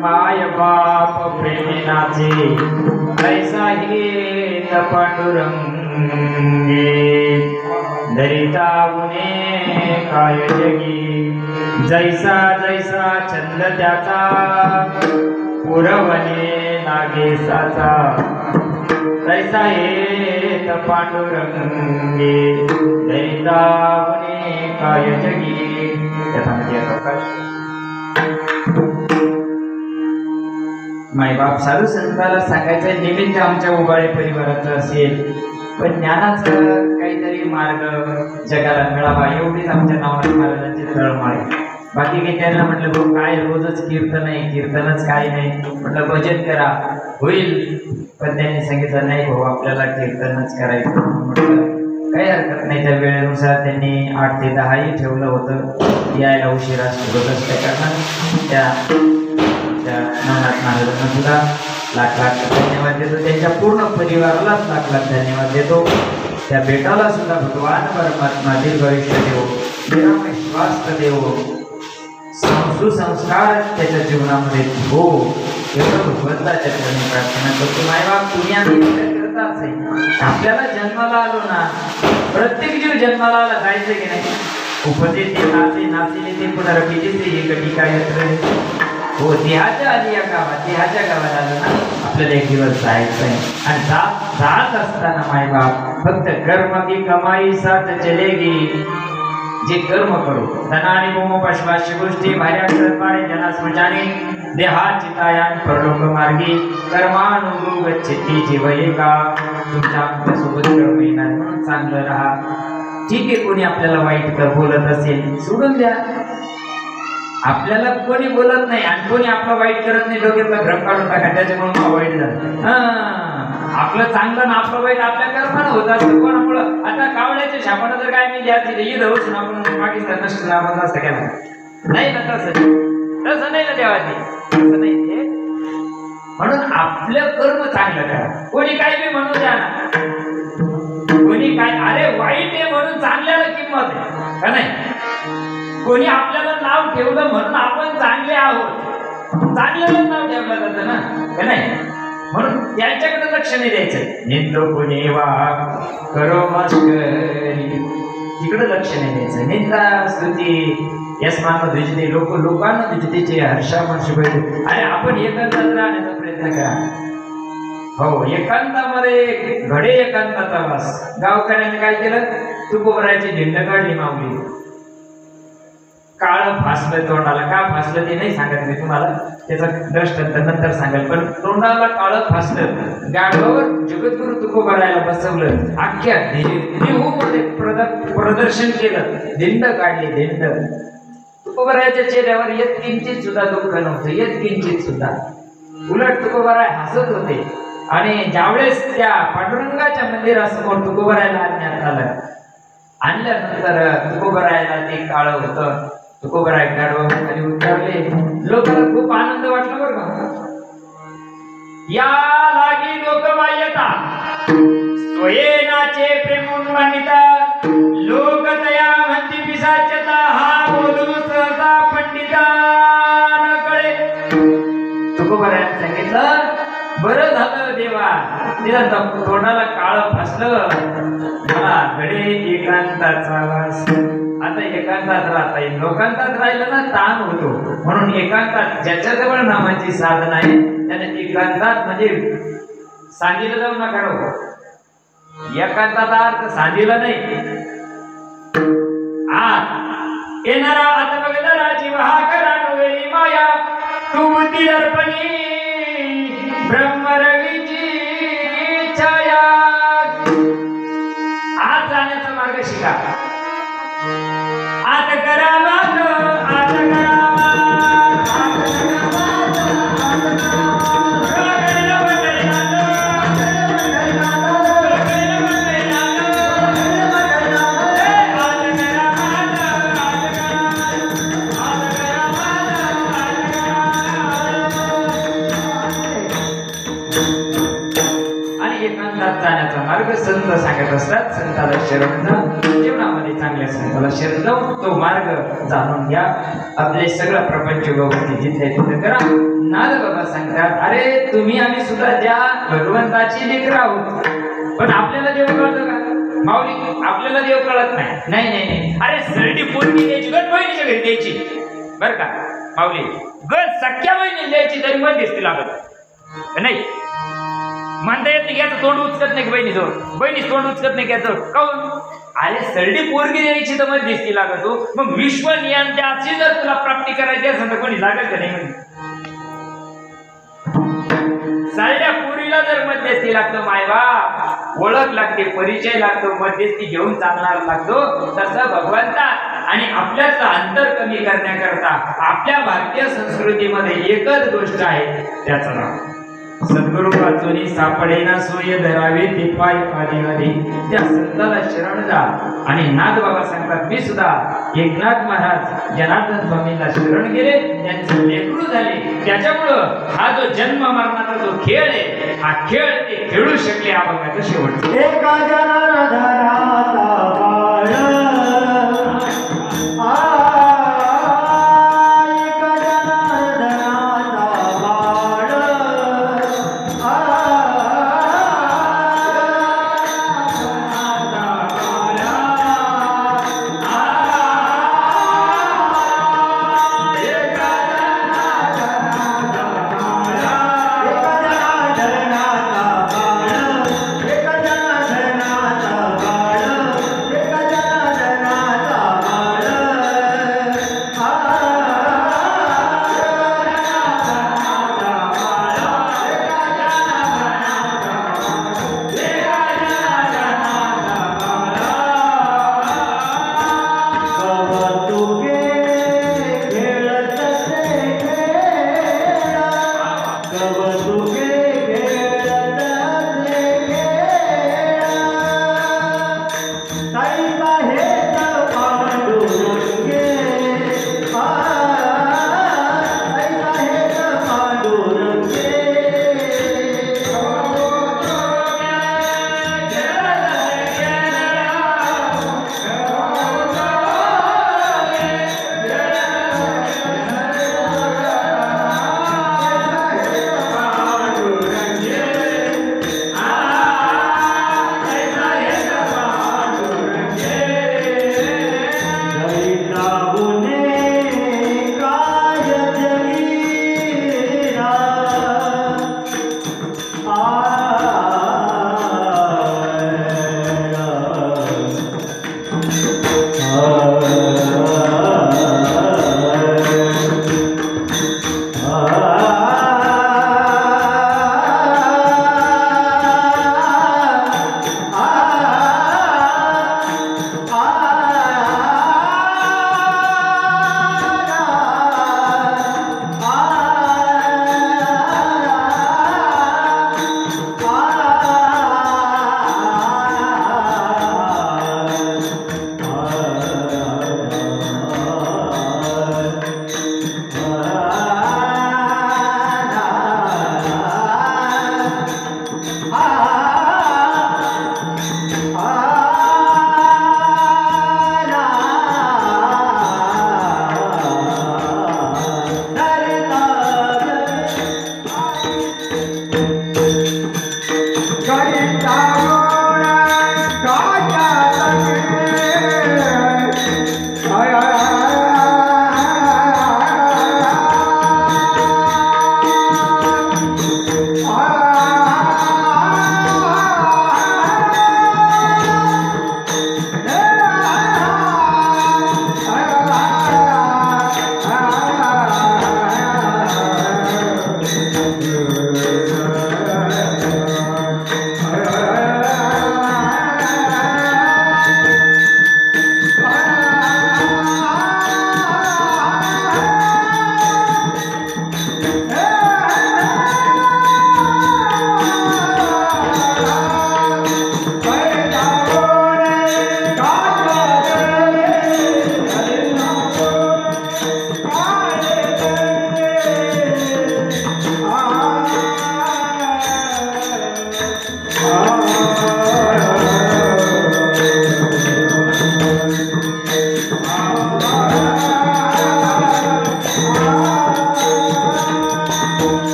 माय बाप प्रेमी नाचे ऐसा हेत पांडुरंगे दरिता उने काय जगी जैसा जैसा छंद त्याचा पुरवणे नागेसाचा तैसा हेत पांडुरंगे दरिता उने काय जगी. मायबाप साधू संताला सांगायचं निमित्त आमच्या उबाळे परिवाराचं असेल, पण ज्ञानाचं काहीतरी मार्ग जगाला मिळावा एवढीच आमच्या नावात महाराजांची तळमळ आहे. बाकी काही त्यांना म्हटलं भाऊ काय रोजच कीर्तन आहे, कीर्तनच काय नाही, म्हटलं भजन करा होईल, पण त्यांनी सांगितलं नाही भाऊ आपल्याला कीर्तनच करायचं. म्हटलं काही हरकत नाही. त्या वेळेनुसार त्यांनी 8 ते 10 ठेवलं होतं, यायला उशिरा होत असल्या कारणानं त्या नवनाथ महाराजांना सुद्धा लाख लाख धन्यवाद देतो, त्यांच्या पूर्ण परिवारालाच लाख लाख धन्यवाद देतो. त्या बेटाला सुद्धा भगवान परमात्मा दीर्घायुष्य देवो, निरामय स्वास्थ्य देवो, सुसंस्कार त्याच्या जीवनामध्ये हो एवढं भगवंताच्या चरणी प्रार्थना करतो. मायबाप तुम्ही आम्ही करताच आहे. आपल्याला जन्माला आलो ना, प्रत्येक जीव जन्माला आला जायचं की नाही, उपजे ते नाचे नाचले ते पुनरपिजे ते एकटी काय हो देहाच्या आली या गावात, देहाच्या गावात आलं ना आपल्याला एक दिवस जायचं आहे. आणि जात असताना मायबाप फक्त कर्म की कमाई साथ चलेगी, जे कर्म करू धनानी मोम पशवाशी गोष्टी भार्या पारे जना स्मशाने देहाचितायान परलोक मार्गी कर्मानुगो गच्छति जीव एका. तुमच्या आपल्यासोबत कर्म येणार म्हणून चांगलं राहा. ठीक आहे, कोणी आपल्याला वाईट बोलत असेल सोडून द्या, आपल्याला कोणी बोलत नाही आणि कोणी आपलं वाईट करत नाही, डोक्यातला भ्रम काढून टाका, त्याच्यामुळे मला वाईट झालं. आपलं चांगलं ना आपलं वाईट आपल्या कर्मानं होत असतं. कोणामुळं आता कावड्याच्या शापानं जर काय मी द्यायची ईद होऊन आपण पाकिस्तान नसतं आपण असतं केलं नाही ना, तसं नाही ना देवाची, तसं नाही ते. म्हणून आपलं कर्म चांगलं करा. कोणी काय बी म्हणू द्या ना, कोणी काय अरे वाईट आहे म्हणून चांगल्याला किंमत आहे का नाही. कोणी आपल्याला नाव ठेवलं म्हणून आपण चांगले आहोत, चांगल्याला नाव ठेवलं जातं ना का नाही. म्हणून त्यांच्याकडे लक्ष नाही द्यायचं. निंदो कोणी वा करो मस्करी, तिकडे लक्ष नाही द्यायचं. निंदा स्तुती यस्मान दुजते लोकांना दुजतेचे हर्षामर्ष पाहिजे. आणि आपण एकांतात राहण्याचा प्रयत्न करा. हो एकांतामध्ये घडे एकांताचा वास. गावकऱ्यांनी काय केलं, तुकोबराची धिंड काढली माऊली, काळ फासलं तोंडाला. का फासलं ते नाही सांगत मी तुम्हाला, त्याचा दृष्टांत नंतर सांगेल. पण तोंडाला काळ फासलं, गाढवावर जगद्गुरु तुकोबरायला बसवलं, अख्ख्या देहूमध्ये प्रदर्शन केलं, धिंड काढली धिंड. तुकोबरायच्या चेहऱ्यावर येत किंचित सुद्धा दुःख नव्हतं, येत किंचित सुद्धा. उलट तुकोबराय हसत होते. आणि ज्यावेळेस त्या पांडुरंगाच्या मंदिरासमोर तुकोबरायला आणण्यात आलं, आणल्यानंतर तुकोबरायला ते काळ होतं, तुकोबराय गाढवा खाली उतरले. लोकांना खूप आनंद वाटला बरं का. या लागी लोक मायता स्वयेनाचे प्रेमून मानिता, लोक तया म्हणती पिसाचता, हा बोलू सहसा पंडिता न कळे. तुकोबरायने सांगितलं बरं झालं देवा, तिला तोंडाला काळ फासलं, मला घडे एकांताचा वास. आता एकांतात राहता येईल. लोकांतात राहिलं ना ताण होतो. म्हणून एकांतात ज्याच्याजवळ नामाची साधना आहे त्याने एकांतात म्हणजे सांगितलं जाऊ नका राहू. एकांताचा अर्थ सांगितलं नाही. आत येणारा आत्मगदराची वाहकरान वेळी माया तू बुद्धी अर्पणी ब्रह्मरवीची छाया. आत जाण्याचा मार्ग शिका. आत करा मात, आत करा जाण्याचा मार्ग संत सांगत असतात. संताला शरण जा, जीवनामध्ये चांगल्या संताला शरण जाऊन तो मार्ग जाणून घ्या. आपले सगळं प्रपंच व्यवस्थित जिथे तिथे करा. नाद बाबा सांगतात अरे तुम्ही आम्ही सुद्धा त्या भगवंताची लेकरं आहोत, पण आपल्याला देव कळतं का माऊली? आपल्याला देव कळत नाही. नाही नाही नाही, अरे सरडी पोरगी द्यायची, गट बहिणीच्या घरी द्यायची बर का माऊली, गट सख्या बहिणी द्यायची तरी पण दिसती लागत नाही. म्हणता येत नाही घ्यायचं, तोंड उचकत नाही बहिणीजवळ, बहिणी तोंड उचकत नाही घ्यायचं. काऊन? अरे सरडी पोरगी द्यायची तर मध्ये दिसती लागत हो. मग विश्व नियंत्याची जर तुला प्राप्ती करायची असेल तर कोणी लागत का नाही? साऱ्या पुरीला जर मध्यस्थी लागतो मायबाप, ओळख लागते, परिचय लागतो, मध्यस्थी घेऊन चालणार लागतो, तसं भगवंतात आणि आपल्याचं अंतर कमी करण्याकरता आपल्या भारतीय संस्कृतीमध्ये एकच गोष्ट आहे, त्याचं नाव सद्गुरु वाचोनी सापडेना सोय धरावे ते पाय आधी त्या संताला शरण जा. आणि नाथ बाबा सांगतात, मी सुद्धा एकनाथ महाराज जनार्दन स्वामींना शरण गेले, त्यांचे लेकरू झाले. त्याच्यामुळं हा जो जन्म मरणाचा जो खेळ आहे, हा खेळ ते खेळू शकले. अभंगाचं शेवट एका जनार्दनाचा बाळ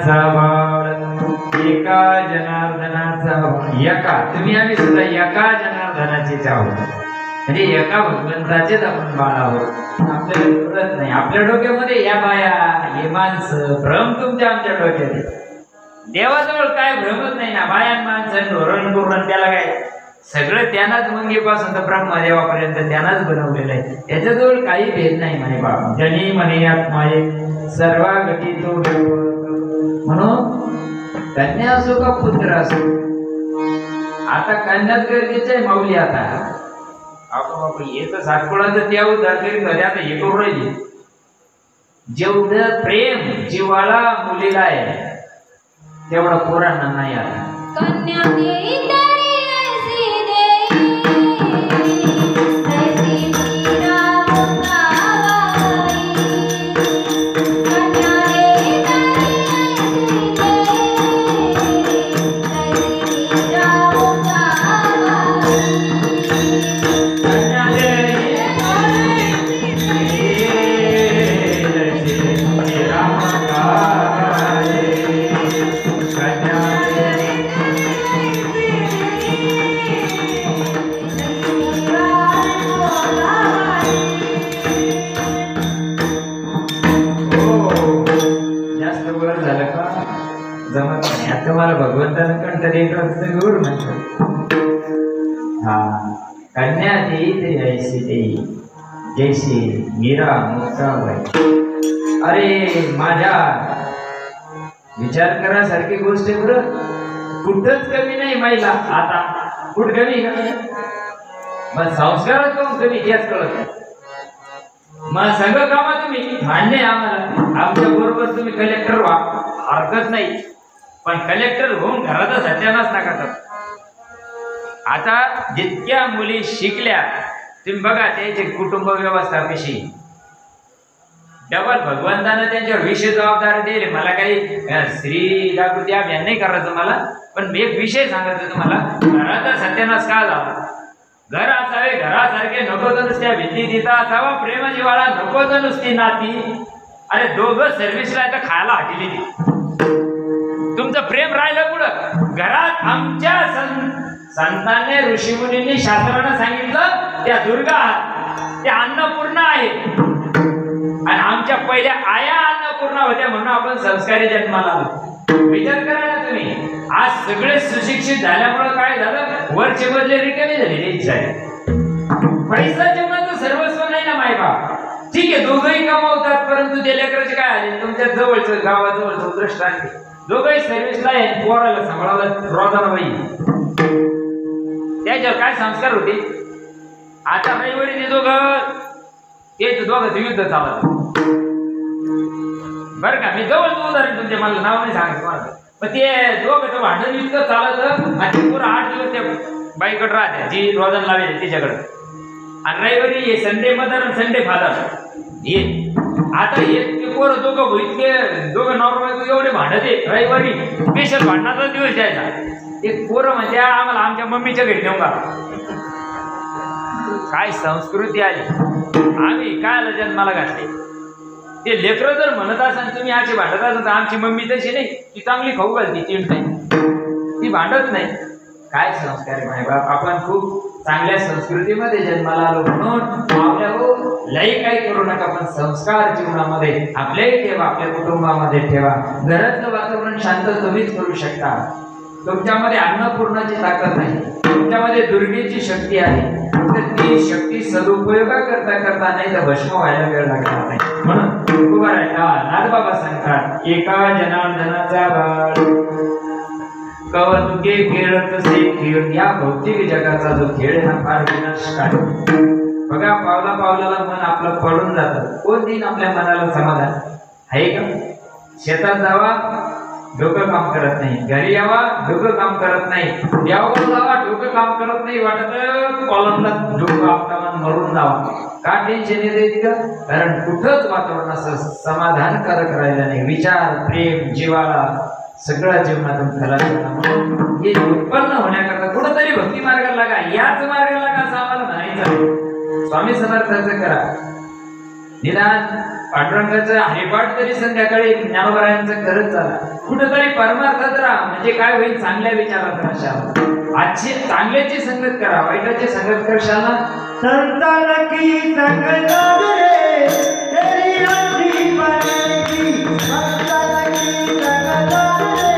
जनार्दनाचा बाळ एका जनार्दनाचा बाळ एका तुम्ही आम्ही सुद्धा एका जनार्दनाचेच आहोत म्हणजे एका भगवंताचेच आपण बाळ आहोत आपल्याला कळत नाही आपल्या डोक्यामध्ये या बाया हे माणसं भ्रम तुमच्या आमच्या डोक्यात आहे. देवाजवळ काय भ्रमच नाही ना बायान माणसं धोरण पूर्ण त्याला काय सगळं त्यांनाच मंगेपासून तर ब्रह्मदेवापर्यंत त्यांनाच बनवलेलं आहे त्याच्याजवळ काही भेद नाही म्हणे बाबा जनी म्हणे आत्माये सर्वा गती तो म्हणून कन्या असो का पुत्र असो आता कन्याच गरजेचं आहे माऊली आता आपण हे तर सातपुडाचं त्या उद्धार करीत होते आता हे करू राहिली जेवढं प्रेम जीवाला मुलीला आहे तेवढं पोरांना नाही आता कन्या देई तेरी ऐसी देई ऐसी मीरा मुक्ताबाई कन्या देई तेरी ऐसी देई ऐसी मीरा मुक्ताबाई कन्या देई राम जमत नाही आता मला भगवंतानं कंठ एक गोड म्हणतात हा कन्या देई ते ऐसी देई जैसी मीरा मुक्ताबाई अरे माझ्या विचार करासारखी गोष्ट आहे बरं कुठंच कमी नाही महिला आता कुठ कमी का मग संस्कारात कोण कमी याच कळत मग सगळं कामा तुम्ही मान्य आहे आम्हाला आमच्या बरोबर तुम्ही कलेक्टर व्हा हरकत नाही पण कलेक्टर होऊन घरातच सत्यानाश नका कर आता जितक्या मुली शिकल्या तुम्ही बघा त्यांचे कुटुंब व्यवस्था कशी डबल भगवंतानं त्यांच्यावर विषय जबाबदारी दिली मला काही स्त्री जागृती अभियान नाही करायचं मला पण मी एक विषय सांगायचं तुम्हाला घराचा सत्यानाश का झाला घर असावे घरासारखे नको तर नुसत्या भिंती तिथं असावा प्रेम जिवाळा नको तर नुसती नाती अरे दोघं सर्व्हिसला तर खायला हटली ती तुमचं प्रेम राहिलं पुढं घरात आमच्या संतांनी ऋषीमुनींनी शास्त्रानं सांगितलं त्या दुर्गा त्या अन्नपूर्णा आहे आणि आमच्या पहिल्या आया अन्नपूर्णा होत्या म्हणून आपण संस्कारी जन्माला आलो विचार करा ना तुम्ही आज सगळे सुशिक्षित झाल्यामुळे काय झालं वरचे बदले रिकामी झाली त्यांची आहे पैसा जीवनाचं सर्वस्व नाही ना मायबाप ठीक आहे दोघंही कमावतात परंतु ते लेकराचे काय आले तुमच्या जवळचं गावाजवळचं दृष्टांत दोघंही सर्व्हिसला आहे पोराला सांभाळायला रोजाना बाई त्याच्यावर काय संस्कार होते आता रविवारी ते दोघांचं युद्ध चालत बरं का मी जवळचं उदाहरण तुमचे मला नाव नाही सांगायचं मला पण ते दोघांचं भांडण युद्ध चालत आणि ते पुरा 8 दिवस त्या बाईकडे राहते जी रोजन लावेल तिच्याकडे आणि रविवारी हे संडे मदर आणि संडे फादर हे आता हे ते पोरं दोघं इतके दोघं नॉर्मल एवढे भांडते रविवारी स्पेशल भांडणाचा दिवस द्यायचा ते पोरं म्हणजे आम्हाला आमच्या मम्मीच्या घरी नेऊन काय संस्कृती आली आम्ही काय जन्माला घातले ते लेकरं जर म्हणत असाल तुम्ही अशी भांडत असाल तर आमची मम्मी तशी नाही ती चांगली खाऊ घालती चिंट नाही ती भांडत नाही काय संस्कार आहे मायबाप आपण खूप चांगल्या संस्कृतीमध्ये जन्माला आलो म्हणून आपल्या लई काही करू नका पण संस्कार जीवनामध्ये आपल्याही ठेवा आपल्या कुटुंबामध्ये ठेवा घरातलं वातावरण शांत तुम्हीच करू शकता तुमच्यामध्ये अन्नपूर्णाची ताकद नाही तुमच्यामध्ये दुर्गेची शक्ती आहे तर ती शक्ती सदुपयोगा करता करता नाही तर भस्म व्हायला वेळ लागणार नाही म्हणून उभा राहिला नाथबाबा सांगतात एका जनार्दनाचा बाळ कवतुके खेळत से खेळ या भौतिक जगाचा जो खेळ आहे ना फार विनाशकारी बघा पावला पावलाला मन आपलं पडून जातं कोण देईन आपल्या मनाला समाधान आहे का शेतात जावा डोकं काम करत नाही घरी यावा डोकं काम करत नाही देवावर जावा डोकं काम करत नाही वाटत कॉलमला डोकं आपला मरून जावा का टेन्शन येते तिथं कारण कुठंच वातावरण असं समाधानकारक राहिलं नाही विचार प्रेम जीवाला सगळ्या जीवनातून खरा म्हणून हे उत्पन्न होण्याकरता कुठंतरी भक्ती मार्गाला लागा याच मार्गाला का असं आम्हाला म्हणायचं स्वामी समर्थांचं करा निदान पांडुरंगाचं हरिपाठ तरी संध्याकाळी ज्ञानोबरायांचं करत चला, कुठेतरी परमार्थात राहा, म्हणजे काय होईल, चांगल्या विचारात राहा. आजची चांगल्याची संगत करा, वाईटाची संगत करशाला संतान की संग लाग रे तेरी अच्छी बनेगी, संतान की संग लाग रे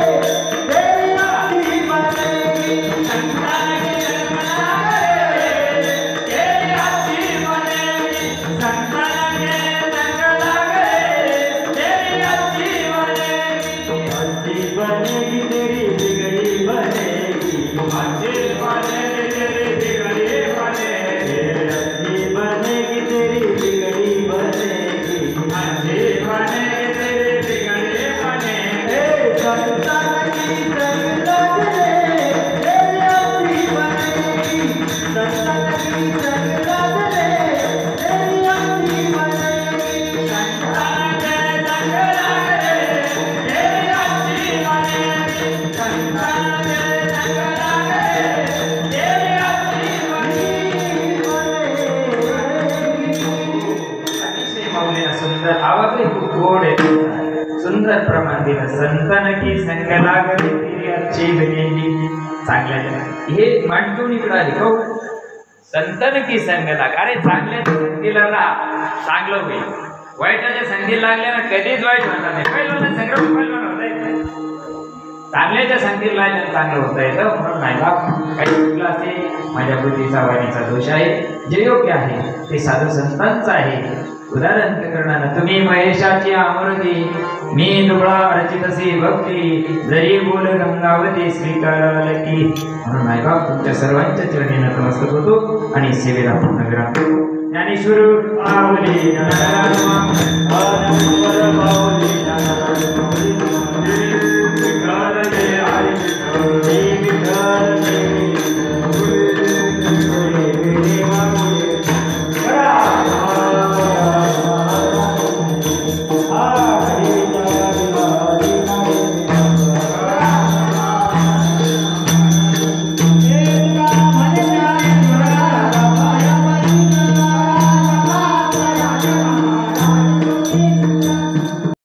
तेरी अच्छी बनेगी, संतान की संग लाग रे तेरी अच्छी बनेगी, संतान के संग लाग रे तेरी अच्छी बनेगी, अच्छी बनेगी तेरी बिगड़ी बनेगी, अच्छी बनेगी तेरी बिगड़ी बनेगी, अच्छी बनेगी तेरी बिगड़ी बनेगी, अच्छी बनेगी तेरी बिगड़ी बनेगी, संतान की संग लाग रे तेरी अच्छी बनेगी, संतान की संग लाग रे तेरी अच्छी बनेगी, संतान के संग लाग रे तेरी अच्छी बनेगी, संतान के संग लाग रे तेरी अच्छी बनेगी. अतिशय माऊलीला सुंदर आवाज आहे, खूप गोड आहे, सुंदर प्रमाण दिलं. संतन की संग लागली तेरी अच्छी बनेगी. चांगल्या हे मांडून इकडं आली हो. संतन की संग लाग, अरे चांगल्याच्या संगीला राहा, चांगलं होईल. वाईटाच्या संगीला लागल्या ना कधीच वाईट होणार नाही. पहिलं संग्राम पहिलं होता येत, चांगल्याच्या संगीला लागल्यानं चांगलं होता येतं. म्हणून नाही बाप काही चुकलं असे माझ्या बुद्धीचा वाणीचा दोष आहे, जे योग्य आहे ते साधू संतांचं आहे. उदाहरण करणार तुम्ही महेशाची आमरती, मी दुबळा अर्चितसी भक्ती, जरी बोल गंगावती स्वीकाराल की. म्हणून नाही बाप तुमच्या सर्वांच्या चरणी नतमस्तक होतो आणि सेवेला पूर्ण विराम देतो. ज्ञानेश्वर माऊली ज्ञानेश्वर माऊली